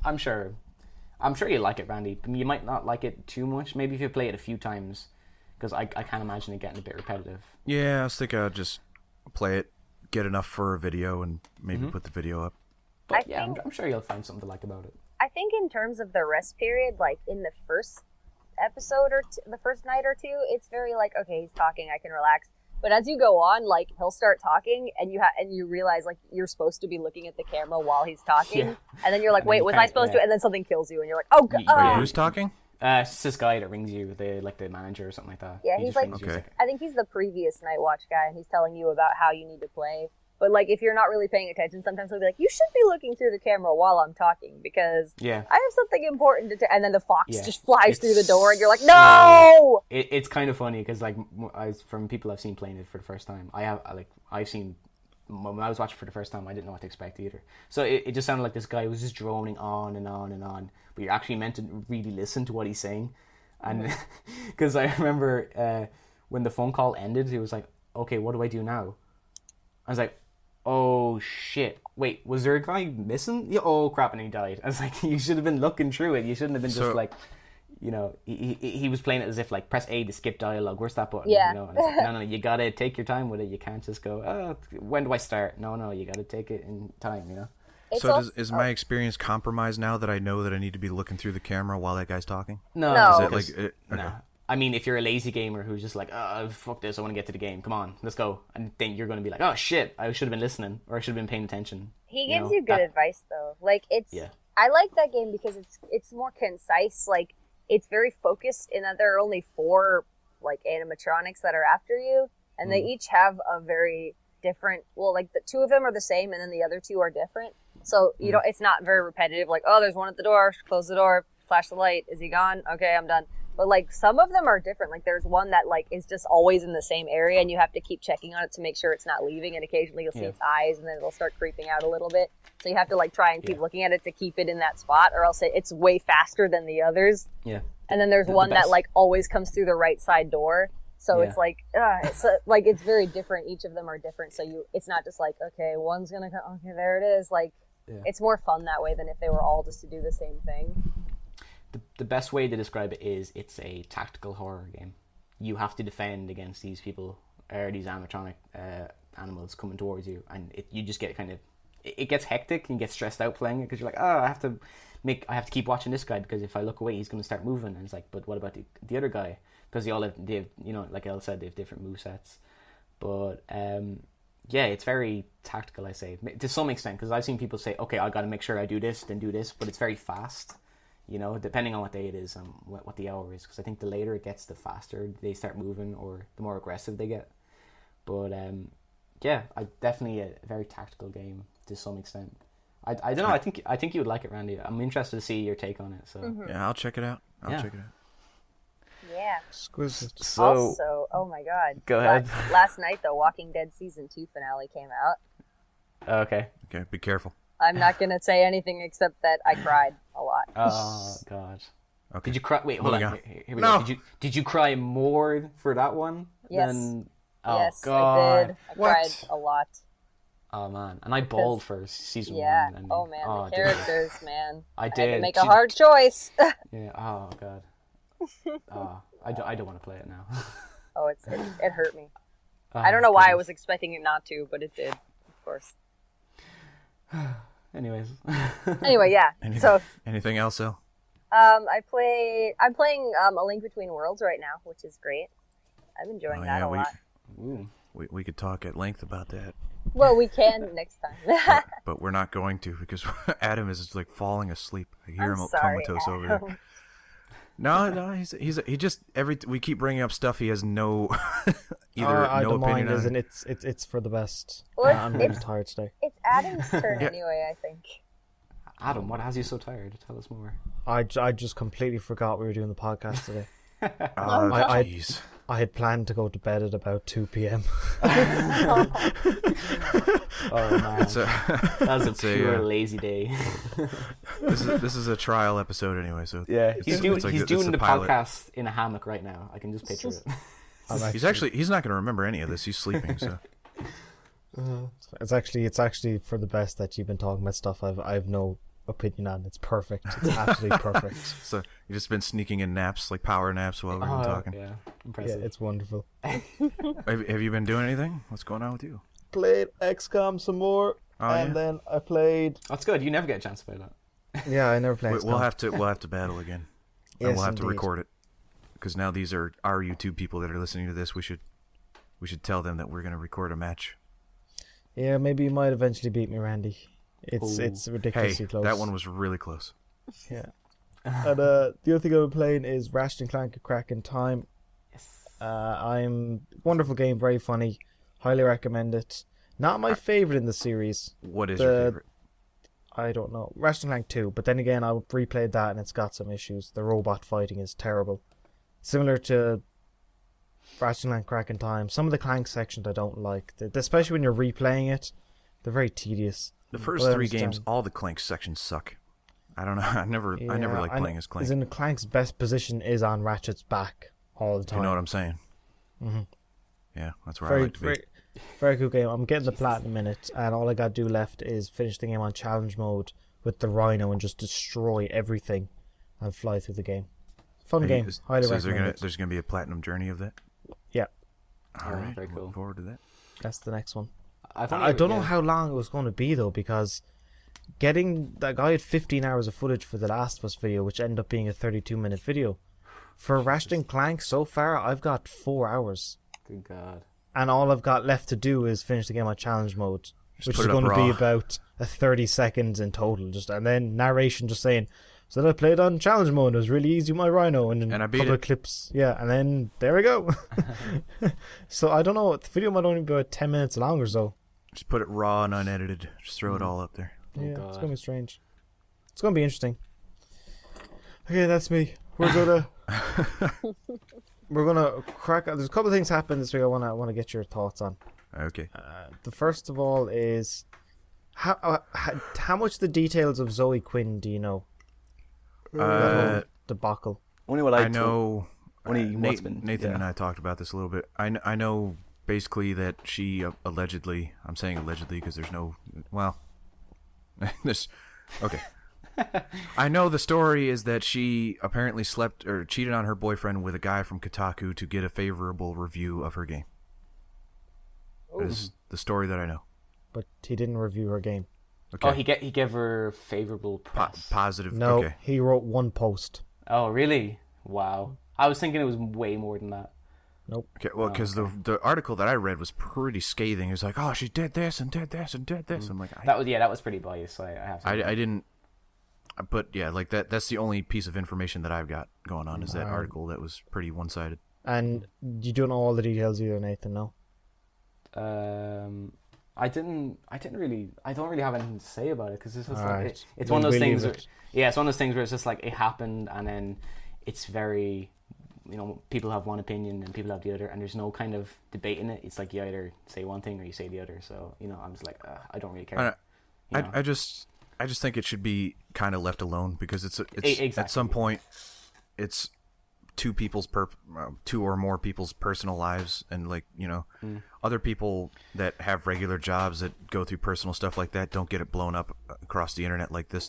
I'm sure you like it, Randy. You might not like it too much. Maybe if you play it a few times, because I can't imagine it getting a bit repetitive. Yeah, I was thinking I'd just play it, get enough for a video, and maybe put the video up. But I yeah, think- I'm sure you'll find something to like about it. I think in terms of the rest period, like in the first episode or the first night or two, it's very like, okay, he's talking, I can relax. But as you go on, like he'll start talking, and you realize like you're supposed to be looking at the camera while he's talking, Yeah. and then you're like, And then wait, you was kinda- I supposed yeah. to? And then something kills you, and you're like, oh, You- God. Wait, Yeah. who's talking? It's just this guy that rings you, the manager or something like that. Yeah, He he's just like- rings you, Okay. it's I think he's the previous Night Watch guy, and he's telling you about how you need to play. But like, if you're not really paying attention, sometimes he'll be like, "You should be looking through the camera while I'm talking because Yeah. I have something important to." And then the fox Yeah. just flies through the It's door, and you're like, so- "No!" It's kind of funny because like from people I've seen playing it for the first time, I've seen when I was watching for the first time, I didn't know what to expect either. So it just sounded like this guy was just droning on and on and on, but you're actually meant to really listen to what he's saying. And because I remember when the phone call ended, he was like, "Okay, what do I do now?" I was like, "Oh shit! Wait, was there a guy missing? Yeah, oh crap!" And he died. I was like, "You should have been looking through it. You shouldn't have been just So- like." You know, he was playing it as if like press A to skip dialogue. Where's that button? Yeah. You know, and it's like, no, you gotta take your time with it. You can't just go, oh, when do I start? No, you gotta take it in time. You know. It's So also- is my experience compromised now that I know that I need to be looking through the camera while that guy's talking? No. No. Is it because- like okay. no. I mean, if you're a lazy gamer who's just like, oh, fuck this, I want to get to the game. Come on, let's go. And then you're going to be like, oh shit, I should have been listening, or I should have been paying attention. He You gives know, you good that- advice though. Like it's Yeah. I like that game because it's more concise. Like it's very focused in that there are only 4 like animatronics that are after you, and they each have a very different. Well, like the 2 of them are the same, and then the other 2 are different. So you don't. It's not very repetitive. Like, oh, there's one at the door. Close the door. Flash the light. Is he gone? Okay, I'm done. But like some of them are different. Like there's one that like is just always in the same area, and you have to keep checking on it to make sure it's not leaving. And occasionally you'll see Yeah. its eyes, and then it'll start creeping out a little bit. So you have to like try and keep Yeah. looking at it to keep it in that spot, or else it's way faster than the others. Yeah. And then there's The one that best- like always comes through the right side door. So Yeah. it's like, like it's very different. Each of them are different. So it's not just like, okay, one's gonna come. Okay, there it is. Like, Yeah. it's more fun that way than if they were all just to do the same thing. The best way to describe it is it's a tactical horror game. You have to defend against these people or these animatronic animals coming towards you, and you just get kind of it gets hectic and you get stressed out playing it because you're like, oh, I have to keep watching this guy because if I look away, he's going to start moving. And it's like, but what about the other guy? Because they have, you know, like Elle said, they have different movesets. But yeah, it's very tactical, I say, to some extent, because I've seen people say, okay, I got to make sure I do this, then do this, but it's very fast. You know, depending on what day it is and what the hour is, because I think the later it gets, the faster they start moving or the more aggressive they get. But yeah, definitely a very tactical game to some extent. I don't know. I think you would like it, Randy. I'm interested to see your take on it. So Yeah, I'll check it out. I'll Yeah. check it out. yeah. Exquisite. So Also, oh my god. Go ahead. Last night, the Walking Dead Season 2 finale came out. okay. Okay, be careful. I'm not going to say anything except that I cried a lot. Oh god. Okay. Did you cry? Wait, hold Moving on. on. Here we No. go. Did you cry more for that one? Yes. Than... Oh Yes, god. I did. I What? cried a lot. Oh man, and I bawled for season Yeah. one. And Oh man, the dude. characters, man. I had did. to make a hard choice. Yeah. Oh god. Oh, I don't want to play it now. Oh, it hurt me. Oh, I don't know why I goodness. was expecting it not to, but it did, of course. Anyways. Anyway, yeah. So, Anything else, El? I'm playing A Link Between Worlds right now, which is great. I'm enjoying that a lot. Ooh. We could talk at length about that, Well, we can next time. but we're not going to because Adam is like falling asleep. I hear I'm him sorry, comatose over Adam. there. No, he just we keep bringing up stuff he has no I no don't opinion mind, on. isn't it's for the best. Well, I'm really it's- tired today. It's Adam's turn Yeah. anyway, I think. Adam, what has you so tired? Tell us more. I just completely forgot we were doing the podcast today. Oh, I- jeez. I had planned to go to bed at about 2 p.m. Oh man, It's a, that was a it's a, pure lazy day. this is a trial episode anyway, so Yeah, it's like he's it's doing the the pilot. podcast in a hammock right now. I can just picture it. He's not going to remember any of this. He's sleeping, so It's actually for the best that you've been talking about stuff I've no opinion on. It's perfect. It's absolutely perfect. so you've just been sneaking in naps, like power naps, while we've been talking. Yeah, Yeah, impressive. it's wonderful. Have you been doing anything? What's going on with you? Played XCOM some more, Oh, and yeah? then I played. That's good. You never get a chance to play that. Yeah, I never played XCOM. We'll have to battle again, and Yes, we'll have to indeed. record it because now these are our YouTube people that are listening to this. We should tell them that we're going to record a match. Yeah, maybe you might eventually beat me, Randy. It's Hey, ridiculously close. that one was really close. Yeah. And the other thing I've been playing is Ratchet and Clank: A Crack in Time. Yes. Wonderful game, very funny. Highly recommend it. Not my favorite in the series. What is your favorite? I don't know. Ratchet and Clank 2, but then again, I replayed that and it's got some issues. The robot fighting is terrible. Similar to Ratchet and Clank: Crack in Time. Some of the Clank sections I don't like, especially when you're replaying it. They're very tedious. The first But I 3 understand. games, all the Clank sections suck. I don't know. I never liked playing as Clank. As in, Clank's best position is on Ratchet's back all the time. You know what I'm saying? Mm-hmm. Yeah, that's where I Very, like to be. very, very cool game. I'm getting the platinum in it, and all I got to do left is finish the game on challenge mode with the Rhino and just destroy everything and fly through the game. Fun game. Highly so recommend it. there's gonna be a platinum journey of that. Yeah, All right, very cool. Looking forward to that. that's the next one. I don't know how long it was going to be though, because getting that guy had 15 hours of footage for the Last of Us video, which ended up being a 32-minute video. For Ratchet and Clank, so far I've got 4 hours, Good God. and all I've got left to do is finish the game on challenge mode, which put is it up going to be raw. about 30 seconds in total. And then narration just saying, so then I played on challenge mode. It was really easy with my Rhino, and then And I a beat couple it. of clips. Yeah, and then there we go. So I don't know. The video might only be about 10 minutes long or so. Just put it raw and unedited. Just throw it all up there. Oh, Yeah, God. it's gonna be strange. It's gonna be interesting. Okay, that's me. We're gonna crack. There's a couple of things happened this week. I wanna get your thoughts on. Okay. The first of all is how much the details of Zoe Quinn do you know? That whole debacle. Only what I know. only what's been- Nathan yeah. and I talked about this a little bit. I know basically that she allegedly. I'm saying allegedly because there's no. Well, this. Okay. I know the story is that she apparently slept or cheated on her boyfriend with a guy from Kotaku to get a favorable review of her game. That is the story that I know. But he didn't review her game. Okay. Oh, he gave her favorable press. Positive. No, Okay. he wrote one post. Oh, really? Wow. I was thinking it was way more than that. Nope. Okay, well, because the article that I read was pretty scathing. It was like, oh, she did this and did this and did this. I'm like, That was pretty biased. So I have. To I didn't. But yeah, like that's the only piece of information that I've got going on is that Wow. article that was pretty one-sided. And you don't know all the details either, Nathan. No. I don't really have anything to say about it because it's just Alright. like it's one of those We'll leave things. it. Yeah, it's one of those things where it's just like it happened and then it's very people have one opinion and people have the other, and there's no kind of debate in it. It's like you either say one thing or you say the other. So I'm just like, I don't really care. I just think it should be kind of left alone, because it's Exactly. At some point it's two or more people's personal lives, and other people that have regular jobs that go through personal stuff like that don't get it blown up across the internet like this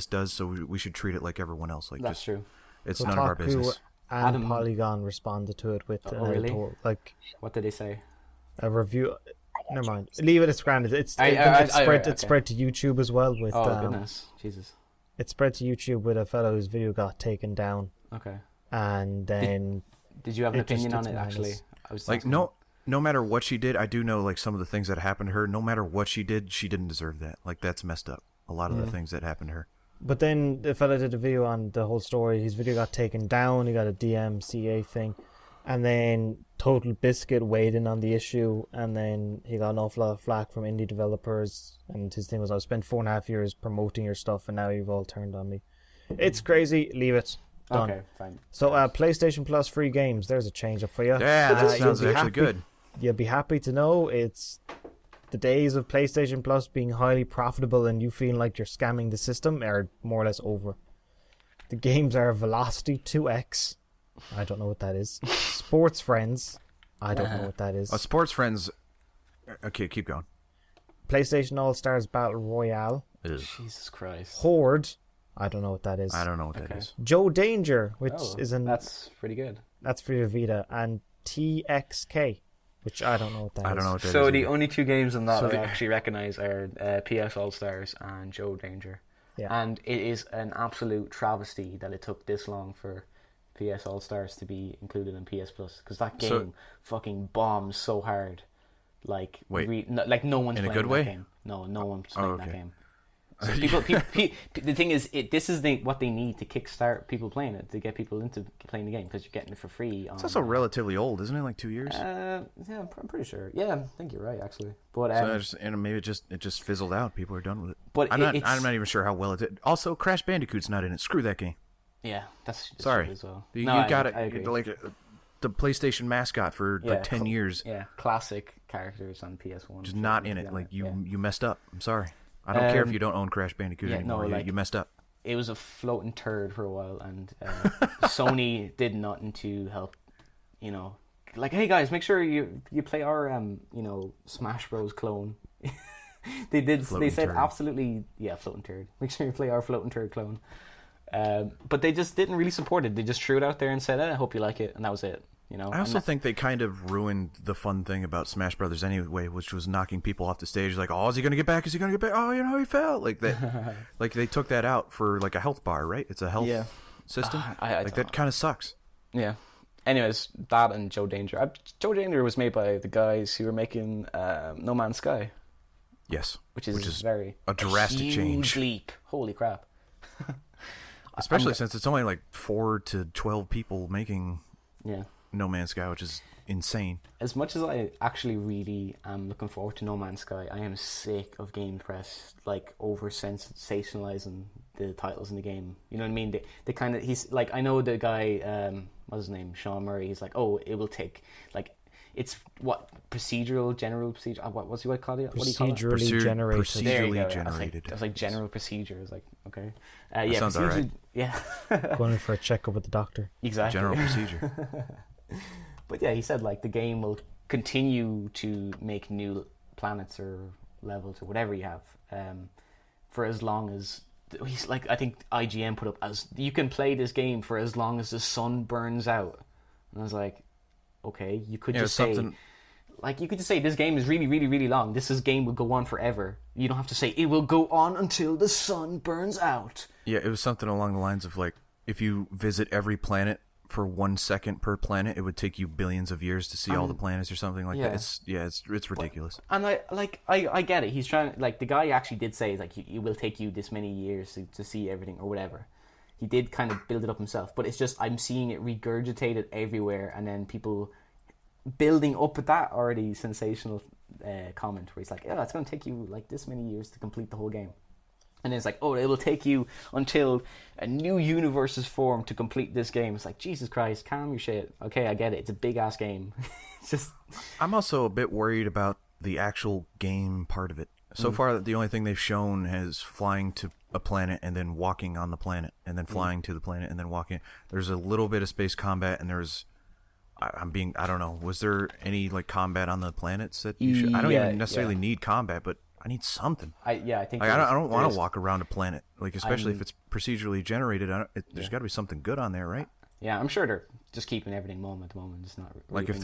does. So we should treat it like everyone else. Like, that's true. It's none of our business. And Adam- Polygon responded to it with really? What did they say? a review. Never mind. Leave it as granted. It's spread to YouTube as well. With Goodness, Jesus. It spread to YouTube with a fellow whose video got taken down, Okay. and then Did you have an It just opinion on gets it? Actually, madness. I was Like, asking- no matter what she did, I do know like some of the things that happened to her. No matter what she did, she didn't deserve that. Like, that's messed up. A lot of the things that happened to her. But then the fella did a video on the whole story. His video got taken down. He got a DMCA thing. And then Total Biscuit weighed in on the issue. And then he got an awful lot of flack from indie developers. And his thing was, I spent 4.5 years promoting your stuff, and now you've all turned on me. It's crazy. Leave it. Done. Okay, fine. So PlayStation Plus free games. There's a change up for you. Yeah, that sounds you'll be actually good. You'll be happy to know it's the days of PlayStation Plus being highly profitable and you feeling like you're scamming the system are more or less over. The games are Velocity 2X. I don't know what that is. Sports Friends. I don't know what that is. Sports Friends. Okay, keep going. PlayStation All Stars Battle Royale. Jesus Christ. Horde. I don't know what that is. I don't know what that is. Joe Danger, which that's pretty good. that's for your Vita, and TXK, which I don't know what that is. I don't know what that is. So the either. only two games in that So I the- actually recognize are PS All Stars and Joe Danger. Yeah. And it is an absolute travesty that it took this long for PS All Stars to be included in PS Plus, because that game So- fucking bombs so hard. Like, Wait. like no one's In a playing good that way? game. No one's playing that okay. game. So the thing is, this is what they need to kickstart people playing it, to get people into playing the game, because you're getting it for free. It's also relatively old, isn't it? Like 2 years. Yeah, I'm pretty sure. Yeah, I think you're right, actually. But Maybe it just fizzled out. People are done with it. But I'm it's- not even sure how well it did. Also, Crash Bandicoot's not in it. Screw that game. yeah, that's Sorry. as well. You No, got I it agree. like the PlayStation mascot for like 10 years. Yeah, classic characters on PS1. Just not in it. Like you messed up. I'm sorry. I don't care if you don't own Crash Bandicoot anymore. You messed up. It was a floating turd for a while, and Sony did nothing to help. Like, hey guys, make sure you play our Smash Bros clone. They did. Floating They said turd. absolutely, yeah, floating turd. Make sure you play our floating turd clone. But they just didn't really support it. They just threw it out there and said, I hope you like it, and that was it. I also think they kind of ruined the fun thing about Smash Brothers anyway, which was knocking people off the stage. Like, oh, is he going to get back? Is he going to get back? Oh, he fell. Like that. Like they took that out for like a health bar, right? It's a health system. I like that kind of sucks. Yeah. Anyways, that and Joe Danger. Joe Danger was made by the guys who were making No Man's Sky, Yes, which is very a drastic huge change. leap. Holy crap! Especially since it's only like 4 to 12 people making Yeah. No Man's Sky, which is insane. As much as I actually really am looking forward to No Man's Sky, I am sick of Game Press like over sensationalizing the titles in the game. You know what I mean? They kind of, he's like, I know the guy, what's his name, Sean Murray. He's like, oh, it will take like, it's what general procedure. What's what call it? What do you call it? Procedurally generated. There you Procedurally go. generated. I was like general procedure. I was like, okay, sounds all right. Yeah, Going in for a checkup with the doctor. exactly. General procedure. But yeah, he said like the game will continue to make new planets or levels or whatever you have for as long as he's like, I think IGN put up as you can play this game for as long as the sun burns out. And I was like, okay, you could just say like you could just say this game is really, really, really long. This game will go on forever. You don't have to say it will go on until the sun burns out. Yeah, it was something along the lines of like, if you visit every planet for 1 second per planet, it would take you billions of years to see all the planets or something like that. It's ridiculous. And I get it. He's trying, like, the guy actually did say like it will take you this many years to see everything or whatever. He did kind of build it up himself, but it's just I'm seeing it regurgitated everywhere, and then people building up at that already sensational comment where he's like, "Oh, it's going to take you like this many years to complete the whole game." And it's like, oh, it will take you until a new universe is formed to complete this game. It's like, Jesus Christ, calm your shit. Okay, I get it. It's a big-ass game. It's just... I'm also a bit worried about the actual game part of it. So far, the only thing they've shown is flying to a planet and then walking on the planet, and then flying to the planet and then walking. There's a little bit of space combat, and there's... I don't know. Was there any like combat on the planets that you should? I don't even necessarily need combat, but I need something. I think like, I don't want to walk around a planet, like especially if it's procedurally generated. There's got to be something good on there, right? Yeah, I'm sure they're just keeping everything moment to moment. It's not really like if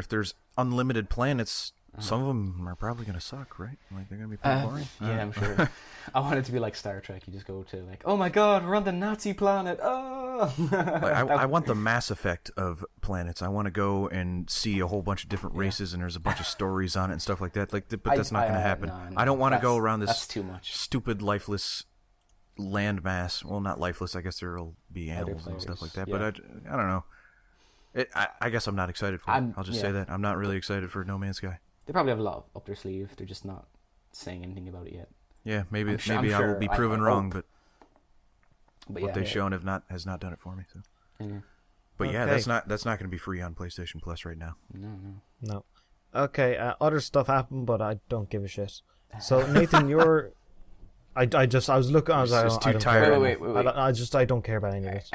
there's unlimited planets, some of them are probably gonna suck, right? Like they're gonna be pretty boring. Yeah, I'm sure. I want it to be like Star Trek. You just go to like, oh my god, we're on the Nazi planet. Oh, I want the Mass Effect of planets. I want to go and see a whole bunch of different races, and there's a bunch of stories on it and stuff like that. Like, but that's not gonna happen. No, I don't want to go around this too much. Stupid lifeless landmass. Well, not lifeless. I guess there'll be animals and stuff like that. Yeah. But I don't know. I guess I'm not excited for it. I'll just say that I'm not really excited for No Man's Sky. They probably have a lot up their sleeve. They're just not saying anything about it yet. Yeah, maybe I will be proven wrong, but what they've shown has not done it for me. So, but yeah, that's not going to be free on PlayStation Plus right now. No. Okay, other stuff happened, but I don't give a shit. So Nathan, you're. I was looking. I was like, just too tired. Wait. I don't care about any of it.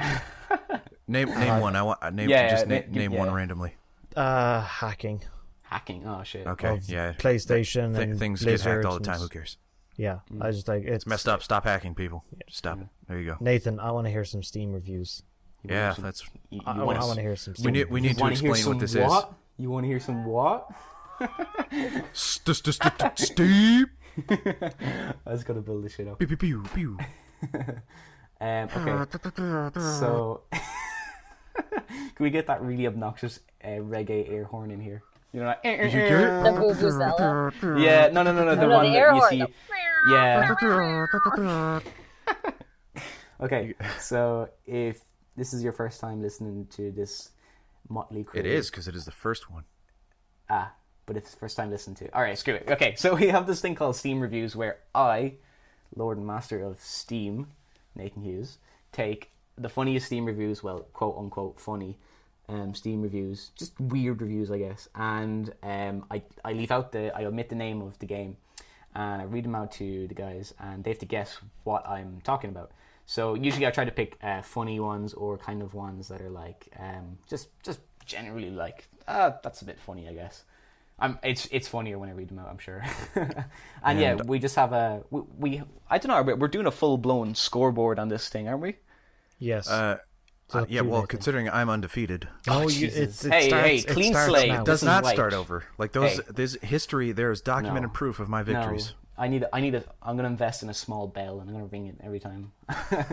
Name one. I want name one randomly. Hacking. Hacking. Oh shit. Okay. PlayStation and things Blizzard get hacked all the time. Who cares? Yeah, I just like it's messed up. Stop hacking people. Just stop it. There you go. Nathan, I want to hear some Steam reviews. Yeah, that's. I want to hear some. Steam we need to explain what this is. You want to hear some what? Steve. I was gonna build this shit up. Pew pew pew. Okay. So, can we get that really obnoxious reggae air horn in here? You know, like, the Vuvuzela. Yeah, no, the one that you see. Yeah. Okay, so if this is your first time listening to this motley crew, it is because it is the first one. But it's the first time listening to. All right, screw it. Okay, so we have this thing called Steam Reviews, where I, Lord and Master of Steam, Nathan Hughes, take the funniest Steam reviews, well, quote unquote funny. Steam reviews, just weird reviews, I guess, and I leave out I omit the name of the game, and I read them out to the guys, and they have to guess what I'm talking about. So usually I try to pick funny ones or kind of ones that are like just generally like that's a bit funny, I guess. It's funnier when I read them out, I'm sure. and we just have we I don't know, we're doing a full blown scoreboard on this thing, aren't we? Yes. Well, considering I'm undefeated. Oh, clean slate. It does not start over. Like there's history. There is documented proof of my victories. No. I'm gonna invest in a small bell, and I'm gonna ring it every time. Ding,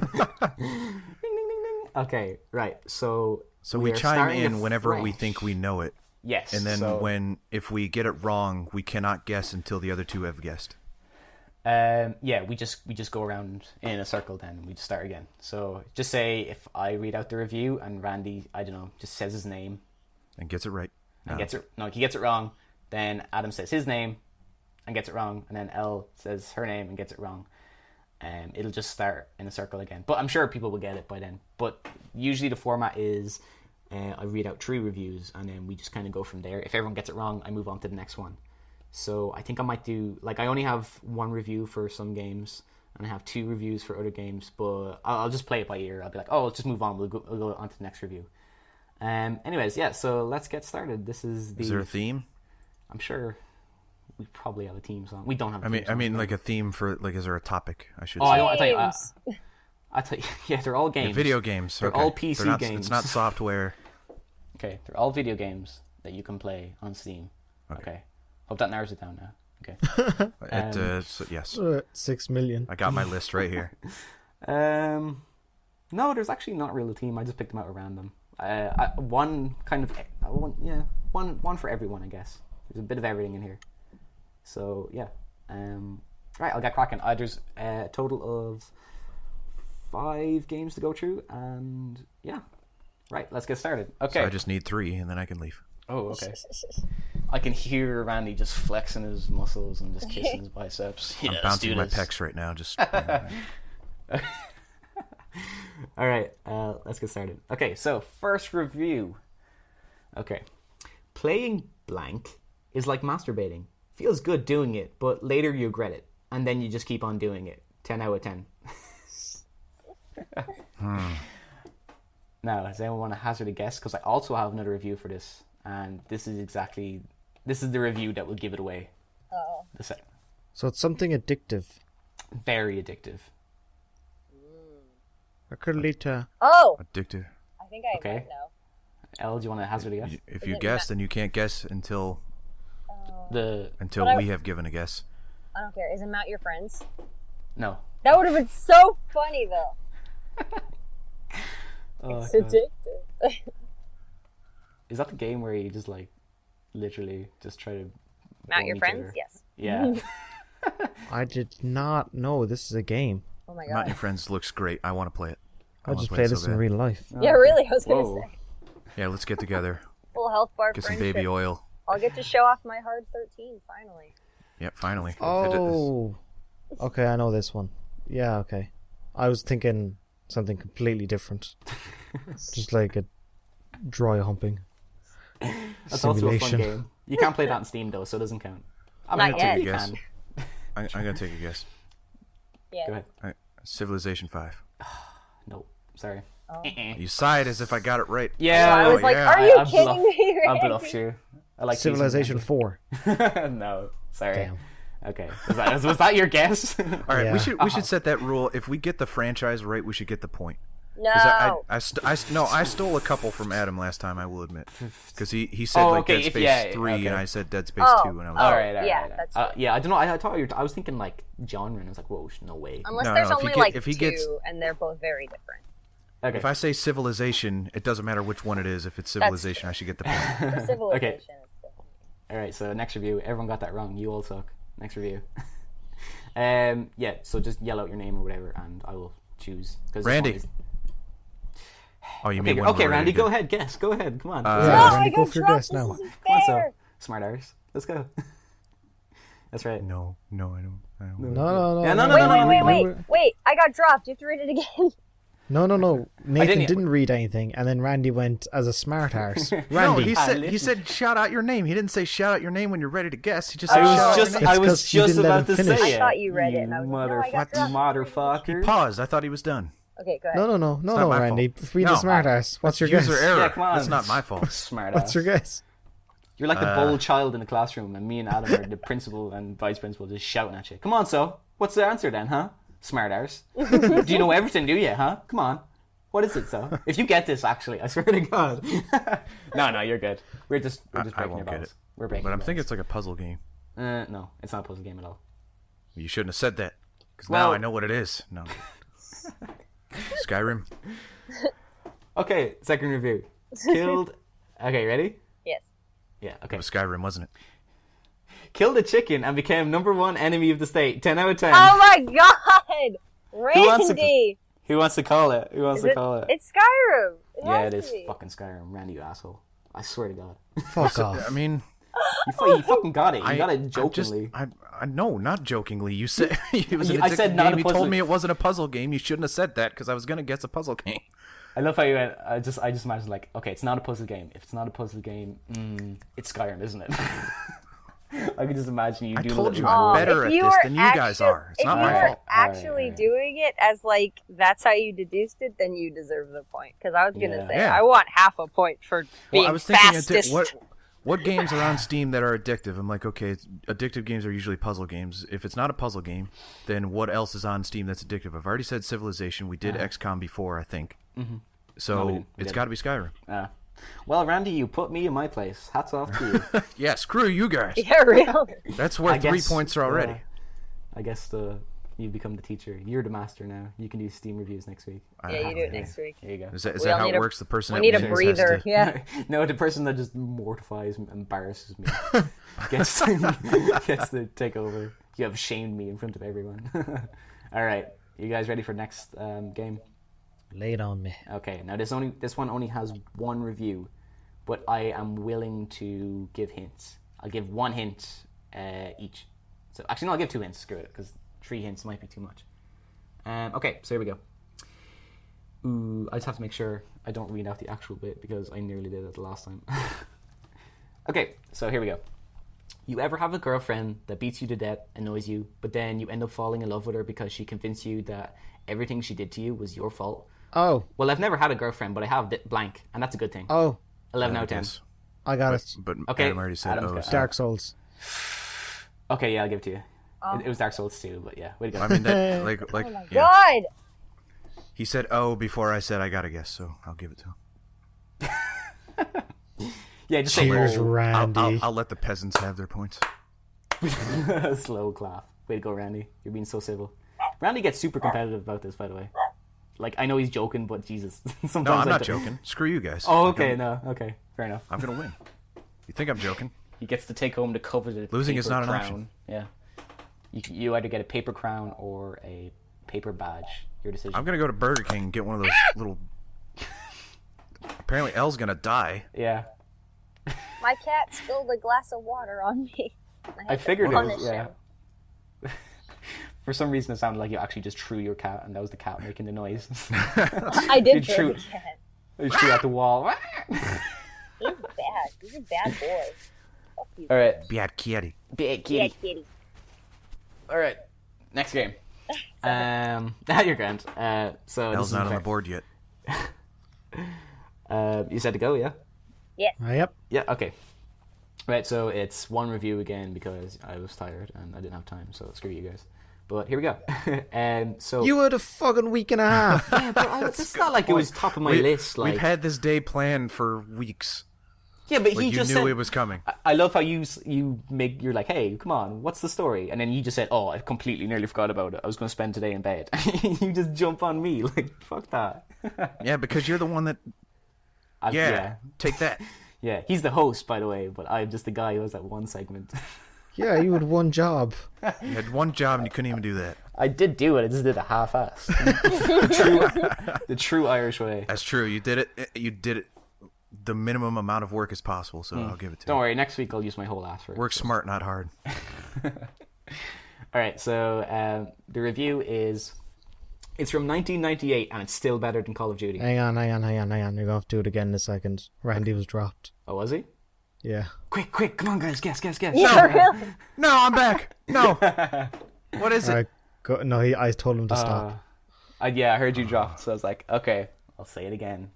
ding, ding, ding. Okay, right. So we chime in whenever we think we know it. Yes. And then if we get it wrong, we cannot guess until the other two have guessed. We just go around in a circle, then we just start again. So just say if I read out the review and Randy, I don't know, just says his name and gets it right. He gets it wrong, then Adam says his name and gets it wrong, and then Elle says her name and gets it wrong. It'll just start in a circle again. But I'm sure people will get it by then. But usually the format is I read out 3 reviews, and then we just kind of go from there. If everyone gets it wrong, I move on to the next one. So I think I might do, like, I only have 1 review for some games, and I have 2 reviews for other games, but I'll just play it by ear. I'll be like, let's just move on. We'll go on to the next review. Anyways, yeah, so let's get started. Is there a theme? I'm sure we probably have a theme song. We don't have a theme song. I mean, like a theme for, like, is there a topic, I should say? I tell you, yeah, they're all games. Yeah, video games. They're all PC games. It's not software. Okay, they're all video games that you can play on Steam. Okay. Hope that narrows it down now. Okay. Yes. 6 million. I got my list right here. No, there's actually not really a theme. I just picked them out at random. One for everyone, I guess. There's a bit of everything in here. So yeah. Right, I'll get cracking. There's a total of 5 games to go through, and yeah. Right, let's get started. Okay. So I just need 3, and then I can leave. Oh, okay. I can hear Randy just flexing his muscles and just kissing his biceps. Yeah, I'm let's bouncing do my this. pecs right now. Just All right, let's get started. Okay, so first review. Okay. Playing blank is like masturbating. Feels good doing it, but later you regret it. And then you just keep on doing it. 10 out of 10. Now, does anyone want to hazard a guess? Because I also have another review for this. And this is the review that will give it away. Oh. So it's something addictive. Very addictive. It could lead to... Oh! addictive. I think I Okay. might know. Elle, do you want to hazard a guess? If Is you it guess, then you can't guess until The But we have given a guess. I don't care. Is it Mount Your Friends? No. That would have been so funny, though. Oh, It's God. addictive. Is that the game where you just like literally just try to Mount bone Your each Friends? other? Yes. Yeah. I did not know this is a game. Oh my Not god. Your Friends looks great. I want to play it. I I'll wanna just play it this so in bad. real life. Yeah, really, I was gonna Whoa. say. Yeah, let's get together. Full health bar Get some friendship. baby oil. I'll get to show off my hard 13, finally. Yep, finally. Oh, okay, I know this one. Yeah, okay. I was thinking something completely different. Just like a dry humping That's also a fun simulation. game. You can't play that on Steam though, so it doesn't count. I Not mean, yet. you Guess. can. I'm gonna take a guess. Yeah. Go ahead. All right. Civilization 5. No, sorry. Oh. You sighed as if I got it right. Yeah, I was like, yeah. are you I kidding bluff- me? I Randy? bluffed you. I like Civilization 4. No, sorry. Damn. Okay, was that your guess? All right, Yeah. we should set that rule. If we get the franchise right, we should get the point. No. 'Cause I stole a couple from Adam last time. I will admit, because he said Oh, like okay, Dead if- Space yeah, 3, okay. and I said Dead Space Oh, 2, and I was oh. all right, yeah, right. that's Yeah, I don't know. I was thinking like genre, and I was like, whoa, no way. Unless No, there's no, if he only get- like if he two, gets- and they're both very different. Okay. If I say Civilization, it doesn't matter which one it is. If it's Civilization, I should get the point. For civilization, it's different. All right, so next review. Everyone got that wrong. You all suck. Next review. Yeah, so just yell out your name or whatever, and I will choose. 'Cause this Randy. one is- Oh, you mean Okay, when okay, we're ready Randy, to go ahead. Guess. Go ahead. Come on. No, Randy, I go got for your dropped. guess now. This isn't Come on, so fair. smart arse. Let's go. That's right. No, I don't. No, no, no. Yeah, no, Wait, I got dropped. You have to read it again. No. Nathan didn't- didn't read anything, and then Randy went as a smart arse. No, Randy, he literally- said shout out your name. He didn't say shout out your name when you're ready to guess. He just I said was shout just, out your name. It's I was 'cause you just didn't let about him to finish. say it. I thought you read it, and I was like, no, I got dropped. motherfucker. Paused. I thought he was done. Okay, go ahead. no, not my Randy. fault. Read No. the smart arse. What's your guess? User error. Yeah, come on. That's not my fault. Smart What's ass. your guess? You're like the bold child in the classroom, and me and Adam are the principal and vice principal just shouting at you. Come on, so what's the answer then, huh? Smart arse. Do you know everything, do you, huh? Come on. What is it, so? If you get this, actually, I swear to God. No, you're good. We're just I breaking your won't get balls. it. We're breaking. But I'm your thinking balls. it's like a puzzle game. No, it's not a puzzle game at all. You shouldn't have said that. Because Well- now I know what it is. No. Skyrim. Okay, second review. Killed. Okay, ready? Yes. Yeah. It Okay. was Skyrim, wasn't it? Killed a chicken and became #1 enemy of the state. 10 out of 10. Oh my god! wants to- Randy! Who wants to call it? Who wants Is to it- call it? It's Skyrim. Yeah, has it to is be. fucking Skyrim. Randy, you asshole. I swear to God. Fuck off. I mean, You fucking got it. You got it I'm jokingly. no, not jokingly. You said it was an I addictive said not game. a You puzzle. told me it wasn't a puzzle game. You shouldn't have said that because I was gonna guess a puzzle game. I love how you went. I just imagine like, okay, it's not a puzzle game. If it's not a puzzle game, it's Skyrim, isn't it? I can just imagine you I doing told a you little- I'm better at if you this were than you guys are. It's if not you my were fault. actually Alright. doing it as like that's how you deduced it, then you deserve the point. Because I was gonna Yeah. say Yeah. I want half a point for being Well, I was thinking fastest. what games are on Steam that are addictive? I'm like, okay, addictive games are usually puzzle games. If it's not a puzzle game, then what else is on Steam that's addictive? I've already said Civilization. We did XCOM before, I think. So No, we didn't. We it's didn't. got to be Skyrim. Well, Randy, you put me in my place. Hats off to you. Yeah, screw you guys. Yeah, really. That's worth I 3 guess, points already. I guess you become the teacher. You're the master now. You can do Steam reviews next week. Yeah, you do it next week. There you go. Is that We all how need it a- works? The person We that need a wins has breather. to- Yeah. No, the person that just mortifies and embarrasses me gets to take over. You have shamed me in front of everyone. All right, you guys ready for next game? Lay it on me. Okay, now this one only has one review, but I am willing to give hints. I'll give 1 hint each. So actually, no, I'll give 2 hints. Screw it, because 3 hints might be too much. Okay, so here we go. Ooh, I just have to make sure I don't read out the actual bit because I nearly did it the last time. Okay, so here we go. You ever have a girlfriend that beats you to death, annoys you, but then you end up falling in love with her because she convinced you that everything she did to you was your fault? Oh. Well, I've never had a girlfriend, but I have blank, and that's a good thing. Oh. 11 out of 10. Yes. I got it. But Okay, Adam already said Adam's oh. got- So. Dark Souls. Okay, yeah, I'll give it to you. It was Dark Souls 2, but yeah, way to go. I mean, that, like, Oh my yeah. god! He said oh before I said I got to guess, so I'll give it to him. Yeah, just say Cheers, oh. Randy. I'll let the peasants have their points. Slow clap. Way to go, Randy. You're being so civil. Randy gets super competitive about this, by the way. Like, I know he's joking, but Jesus. Sometimes No, I'm I not do- joking. Screw you guys. Oh, Like, okay, no, okay. Fair enough. I'm gonna win. You think I'm joking? He gets to take home the coveted Losing is paper not an crown. option. Yeah. You either get a paper crown or a paper badge. Your decision. I'm gonna go to Burger King and get one of those little. Apparently, Elle's gonna die. Yeah. My cat spilled a glass of water on me. I had to figured it was, punish yeah. him. For some reason, it sounded like you actually just threw your cat, and that was the cat making the noise. I did You throw threw- the cat. You threw at the wall. He's bad. He's a bad boy. Fuck you. All right. Bad kitty. Big Yeah, kitty. kitty. All right. Next game. You're grand. So this Elle's is not on fair. the board yet. You said to go, yeah? Yes. Yep. Yeah, okay. Right, so it's 1 review again because I was tired and I didn't have time, so screw you guys. But here we go. So You had a fucking week and a half. yeah, but it's not like it was top of my list. Like, We've had this day planned for weeks. yeah, but Like he you just knew said. it was coming. I love how you're like, hey, come on, what's the story? And then you just said, oh, I completely nearly forgot about it. I was going to spend today in bed. You just jump on me like, fuck that. Yeah, because you're the one that. Yeah, take that. Yeah, he's the host, by the way, but I'm just the guy who has that one segment. Yeah, you had one job. You had one job and you couldn't even do that. I did do it. I just did it half-assed. the true Irish way. That's true. You did it. You did it. The minimum amount of work as possible. So I'll give it to Don't you. worry. Next week I'll use my whole ass for it. Work smart, not hard. All right. So the review is. It's from 1998 and it's still better than Call of Duty. Hang on. You're going to have to do it again in a second. Randy was dropped. Oh, was he? Yeah. Quick, come on, guys, guess. Yeah, really? No, I'm back. No. What is it? Alright, go, no, I told him to stop. Yeah, I heard you drop, so I was like, okay, I'll say it again.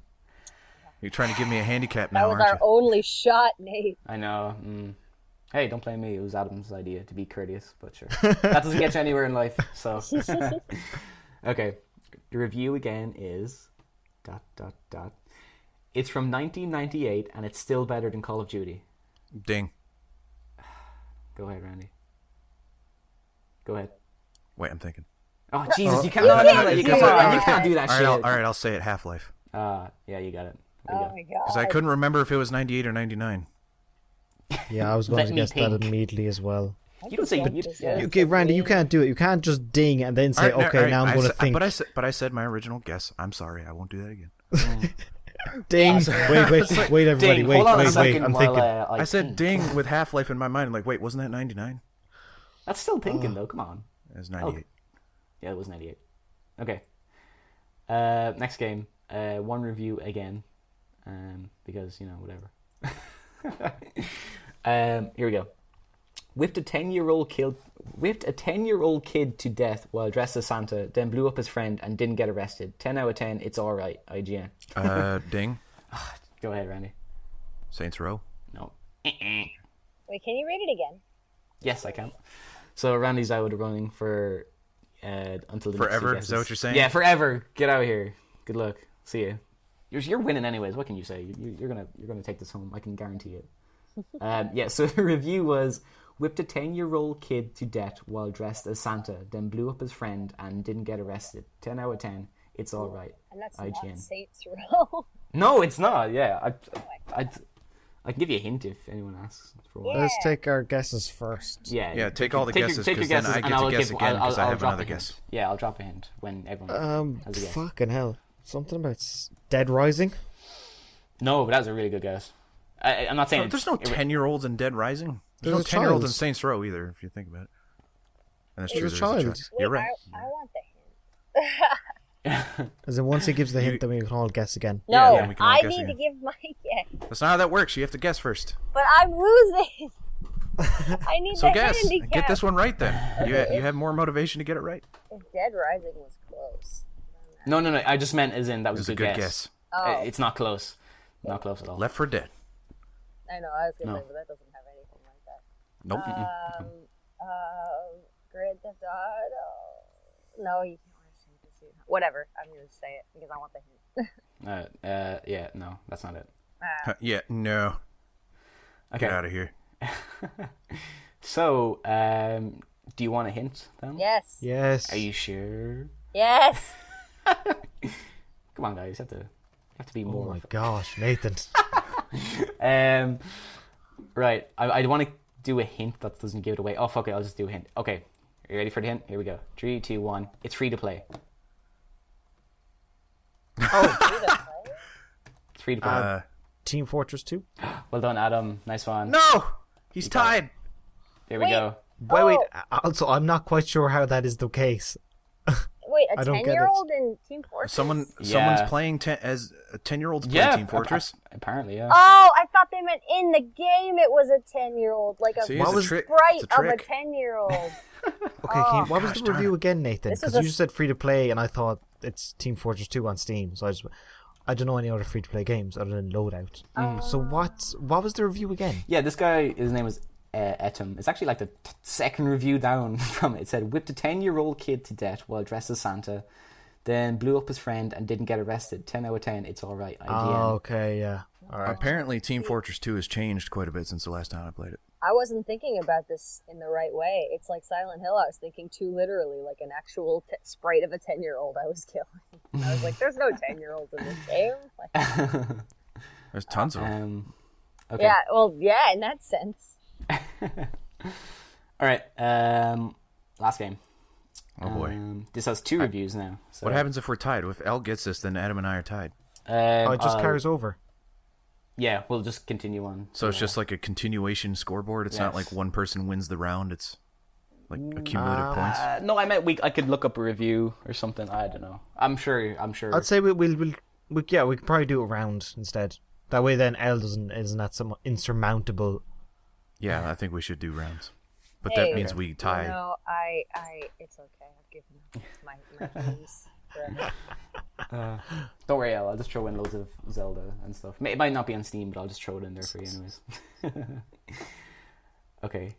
You're trying to give me a handicap That now, was aren't our you? only shot, Nate. I know. Hey, don't blame me. It was Adam's idea to be courteous, but sure. That doesn't get you anywhere in life, so. Okay, the review again is... ... It's from 1998 and it's still better than Call of Duty. Ding. Go ahead, Randy. Go ahead. Wait, I'm thinking. Oh, Jesus, you can't, You can't you do can't, that. you can't do that All shit. right, all right. I'll say it. Half-Life. Yeah, you got it. There you Oh go. my Because god. I couldn't remember if it was 98 or 99. Yeah, I was going Let to me guess that think. immediately as well. You don't say... yeah. Okay, Randy, you can't do it. You can't just ding and then say, All right, okay, all right, now I'm going to think. But I said my original guess. I'm sorry. I won't do that again. Ding. Wait, everybody. Ding, Wait, hold on a wait. second I'm while thinking. I said think. ding with Half-Life in my mind. I'm like, wait, wasn't that 99? That's still thinking, though. Come on. It was 98. Okay. Yeah, it was 98. Okay. Next game. 1 review again. Because, whatever. Here we go. Whipped a 10-year-old kid to death while dressed as Santa, then blew up his friend and didn't get arrested. 10 out of 10. It's all right. IGN. Ding. Go ahead, Randy. Saints Row. No. Wait, can you read it again? Yes, I can. So Randy's out of running for until the next Forever? two Is that what you're saying? Yeah, forever. Get out of here. Good luck. See you. You're winning anyways. What can you say? You're gonna take this home. I can guarantee it. Yeah. So the review was whipped a 10-year-old kid to death while dressed as Santa, then blew up his friend and didn't get arrested. 10 out of 10. It's all right. And that's IGN. not Saints Row. No, it's not. Yeah, I can give you a hint if anyone asks for one. Yeah. Let's take our guesses first. Yeah. Yeah, take all the guesses, take your 'cause then guesses I and get to I'll guess give- again, 'cause I I'll have drop another a hint. guess. Yeah, I'll drop a hint when everyone has a guess. Fucking hell. Something about Dead Rising? No, but that's a really good guess. I'm not saying There's no 10-year-olds in Dead Rising. There's no There's a 10-year-olds in child. Saints Row either, if you think about it. And that's true. There's a There's a child. child. Wait, You're right. I want the hint. As in, once he gives the hint, then we can all guess again. No, yeah, we can all I guess need again. to give my guess. That's not how that works. You have to guess first. But I'm losing. I need So the guess. handicap. Get this one right then. Okay. You have more motivation to get it right. If Dead Rising was close. No. I just meant as in that It was was a good guess. Oh, It's not close. Not close at all. Left 4 Dead. I know. I was gonna No. say, but that doesn't have anything like that. Nope. Grand Theft Auto. No, you can't want to say this. Whatever. I'm gonna say it because I want the hint. Yeah, no, that's not it. Yeah, no. Okay. Get out of here. So, do you want a hint then? Yes. Yes. Are you sure? Yes. Come on, guys. You have to be Oh more. my gosh, Nathan. Right. I want to do a hint that doesn't give it away. Oh, fuck it. I'll just do a hint. Okay. Are you ready for the hint? Here we go. 3, 2, 1. It's free to play. It's free to play. Team Fortress 2? Well done, Adam. Nice one. No! He's got tied. There we Wait. go. Wait. Also, I'm not quite sure how that is the case. Wait, a I don't get 10-year-old in Team Fortress? Someone's Yeah. playing as a 10-year-old's Yeah. playing Team Fortress. Apparently, yeah. Oh, I thought they meant in the game it was a 10-year-old. Like a See, What it's a was- trick. sprite It's a of a trick. 10-year-old. Okay, what was gosh the darn review it. again, Nathan? This was Because a- you just said free to play, and I thought it's Team Fortress 2 on Steam. So I don't know any other free to play games other than Loadout. So what was the review again? Yeah, this guy, his name was Etum. It's actually like the second review down from it. It said, whipped a 10-year-old kid to death while dressed as Santa, then blew up his friend and didn't get arrested. 10 out of 10, it's alright. IGN. Oh, okay, yeah. All right. Apparently, Team Fortress 2 has changed quite a bit since the last time I played it. I wasn't thinking about this in the right way. It's like Silent Hill. I was thinking too literally, like an actual sprite of a 10-year-old I was killing. I was like, there's no 10-year-olds in this game. Like, There's tons of them. Okay. yeah, well, yeah, in that sense. Alright, last game. Oh boy. This has 2 reviews now. So, What happens if we're tied? If L gets this, then Adam and I are tied. Oh, it just carries over. Yeah, we'll just continue on. So it's just like a continuation scoreboard. It's not Yes. like one person wins the round. It's like accumulative points. No, I meant I could look up a review or something. I don't know. I'm sure. I'd say we'll we could probably do a round instead. That way, then L isn't that some insurmountable. Yeah, I think we should do rounds. But Hey, that means we tie. No, it's okay. I've given up my keys forever. Don't worry, I'll just throw in loads of Zelda and stuff. It might not be on Steam, but I'll just throw it in there for you anyways. Okay.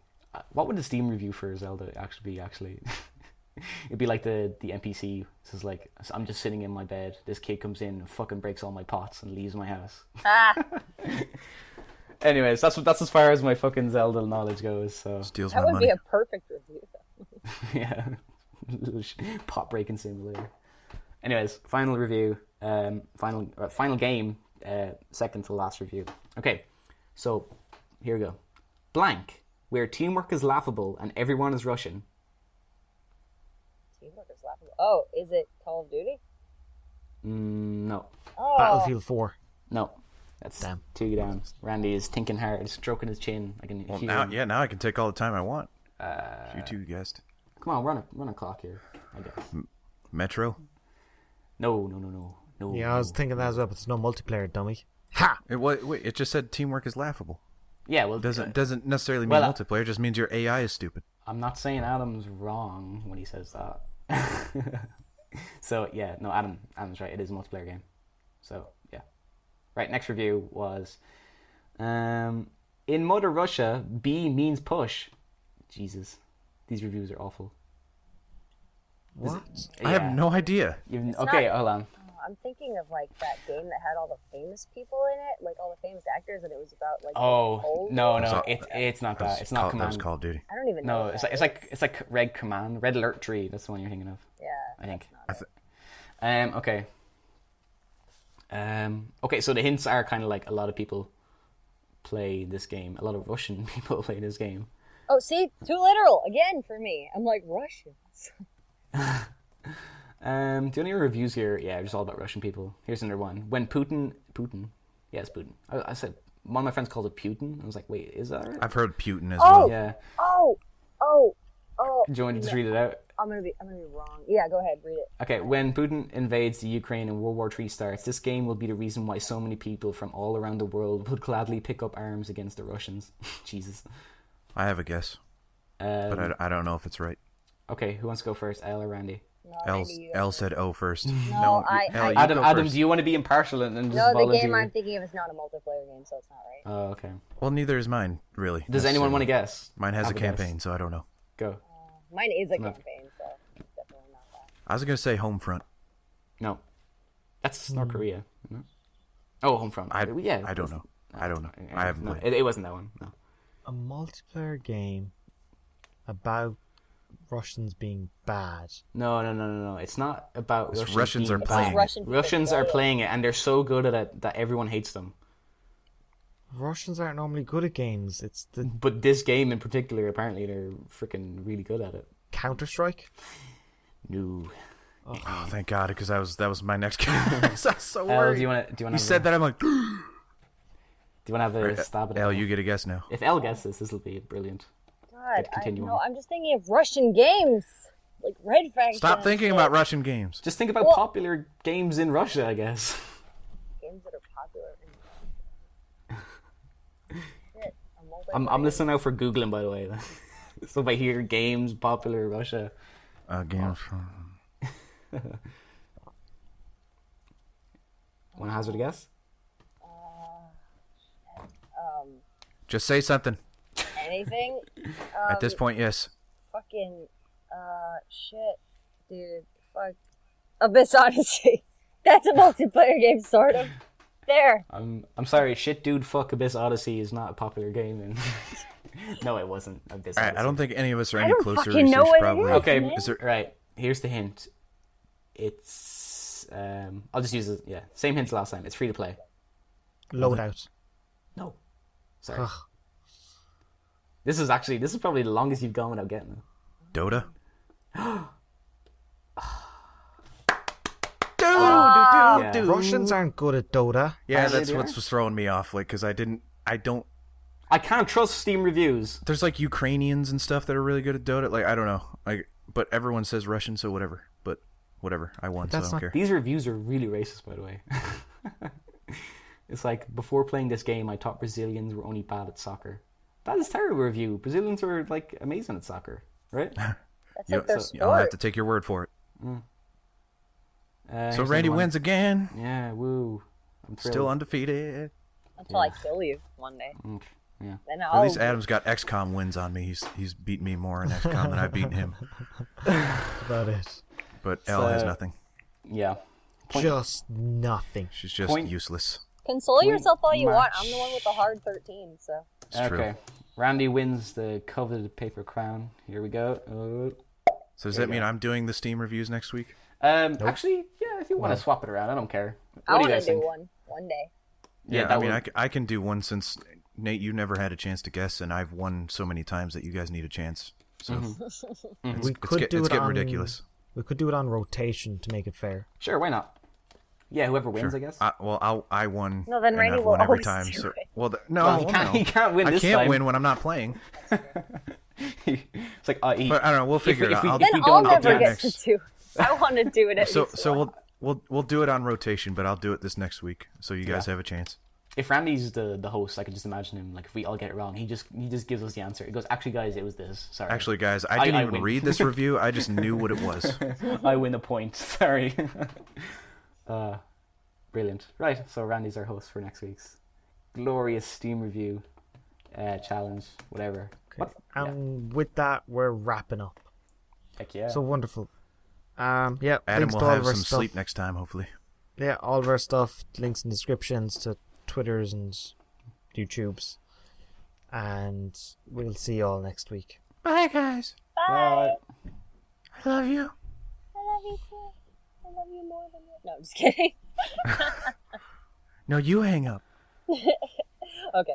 What would the Steam review for Zelda actually be, actually? It'd be like the NPC says, like, I'm just sitting in my bed. This kid comes in and fucking breaks all my pots and leaves my house. Anyways, that's as far as my fucking Zelda knowledge goes. So Steals That my would money. be a perfect review, though. yeah, pot breaking simulator. Anyways, final review. Final game. Second to last review. Okay, so here we go. Blank, where teamwork is laughable and everyone is Russian. Teamwork is laughable. Oh, is it Call of Duty? No, Oh, Battlefield 4. no. That's Damn. 2 down. Randy is thinking hard, stroking his chin. I can Well, hear now, him. now I can take all the time I want. You two guessed. Come on, run a clock here. I guess. Metro. No. Yeah, I was thinking that as well, but there's no multiplayer, dummy. Ha! It just said teamwork is laughable. Yeah, well, Doesn't necessarily mean Well, multiplayer. It just means your AI is stupid. I'm not saying Adam's wrong when he says that. So yeah, no, Adam's right. It is a multiplayer game. So yeah, right. Next review was, in Mother Russia, B means push. Jesus, these reviews are awful. What? I have no idea. Okay, not- hold on. I'm thinking of like that game that had all the famous people in it, like all the famous actors, and it was about like. Oh old no, ones. it's not That was that. It's not That was Command. Call of Duty. I don't even know. No, what it's like Red Command, Red Alert 3. That's the one you're thinking of. Yeah, I think. that's not it. Okay. Okay, so the hints are kind of like a lot of people play this game. A lot of Russian people play this game. Oh, see, too literal again for me. I'm like Russians. The only reviews here, yeah, are just all about Russian people. Here's another one. When Putin, yeah, it's Putin. I said one of my friends called it Putin. I was like, wait, is that right? I've heard Putin as Oh! well. Yeah. Oh! Do you want me to just read it out? I'm gonna be wrong. Yeah, go ahead, read it. Okay, when Putin invades the Ukraine and World War III starts, this game will be the reason why so many people from all around the world would gladly pick up arms against the Russians. Jesus. I have a guess, but I don't know if it's right. Okay, who wants to go first, Elle or Randy? No, Elle said O first. No, Elle, you Adam, go first. do you want to be impartial and just No, the volunteer? game I'm thinking of is not a multiplayer game, so it's not right. Oh, okay. Well, neither is mine, really. Does anyone want to guess? Mine has Have a guess. campaign, so I don't know. Go. Mine is a campaign, so it's definitely not that. I was going to say Homefront. No. That's North Korea. Isn't it? Oh, Homefront. I yeah. don't know. I don't know. I haven't No, played. it wasn't that one. No. A multiplayer game about Russians being bad. No. It's not about It's Russians. Russians being are bad. playing it. Russians are playing it, and they're so good at it that everyone hates them. Russians aren't normally good at games. It's the But this game in particular, apparently, they're freaking really good at it. Counter-Strike. No. Oh, thank God, because that was my next game. I was so Elle, worried. do you want to? You said that, I'm like, Do you want to have a stab at it? Elle, you get a guess now. If Elle gets this will be brilliant. God, continue no, on. I'm just thinking of Russian games. Like Red Faction. Stop thinking about Russian games. Just think about Well- popular games in Russia, I guess. games that are popular in Shit, I'm listening now for Googling, by the way. So if I hear games popular in Russia, Games from... want to hazard a guess? Just say something. anything. At this point, yes. Fucking, shit, dude, fuck. Abyss Odyssey. That's a multiplayer game, sort of. There. I'm sorry, shit, dude, fuck Abyss Odyssey is not a popular game. And no, it wasn't Abyss All Odyssey. right, I don't think any of us are any don't closer to fucking know research, what it probably. is. Okay, man. Is there... right. Here's the hint. It's I'll just use it. Yeah, same hint as last time. It's free to play. Loadout. No, sorry. Ugh. This is probably the longest you've gone without getting it. Dota? Yeah. Russians aren't good at Dota. Yeah, Actually, that's they what's throwing me off. Like, because I don't. I can't trust Steam reviews. There's like Ukrainians and stuff that are really good at Dota. Like, I don't know. Like, but everyone says Russian, so whatever. But whatever, I won, so I That's don't not- care. These reviews are really racist, by the way. It's like, before playing this game, I thought Brazilians were only bad at soccer. That is a terrible review. Brazilians are like amazing at soccer, right? That's like their I'll have sport. to take your word for it. So here's Randy another one. wins again. Yeah, woo. I'm thrilled. Still undefeated. Until I kill you one day. Yeah. Then At I'll... least Adam's got XCOM wins on me. He's beaten me more in XCOM than I've beaten him. About it. But Elle has nothing. Yeah. Point- Just nothing. She's just Point- useless. Console yourself all you want. match. I'm the one with the hard 13, so... It's true. Okay. Randy wins the coveted paper crown. Here we go. So does that mean I'm doing the Steam reviews next week? Actually, yeah, if you want to swap it around, I don't care. I What do you want guys to do think? one day. Yeah, that I mean, would- I can do one since Nate, you never had a chance to guess, and I've won so many times that you guys need a chance. So We could do it's it getting on ridiculous. We could do it on rotation to make it fair. Sure, why not? Yeah, whoever wins, I guess. I won. No, then and Randy I've will won every always time. do So it. no, Well, he can't win I this can't time. win when I'm not playing. It's like, But I don't know. We'll figure it out. If Then we I'll don't get never that get to do. I want to do it at So least once. we'll do it on rotation, but I'll do it this next week, so you guys have a chance. If Randy's the host, I can just imagine him. Like, if we all get it wrong, he just gives us the answer. He goes, "Actually, guys, it was this." Sorry. Actually, guys, I didn't even win. read this review. I just knew what it was. I win a point. Sorry. Brilliant. Right. So Randy's our host for next week's glorious Steam review challenge. Whatever. What? And with that, we're wrapping up. Heck yeah. So wonderful. Yeah, Adam links will to all have of our some stuff. sleep next time, hopefully. Yeah, all of our stuff, links and descriptions to Twitters and YouTubes. And we'll see you all next week. Bye, guys. Bye. I love you. I love you too. I love you more than you. No, I'm just kidding. No, you hang up. Okay.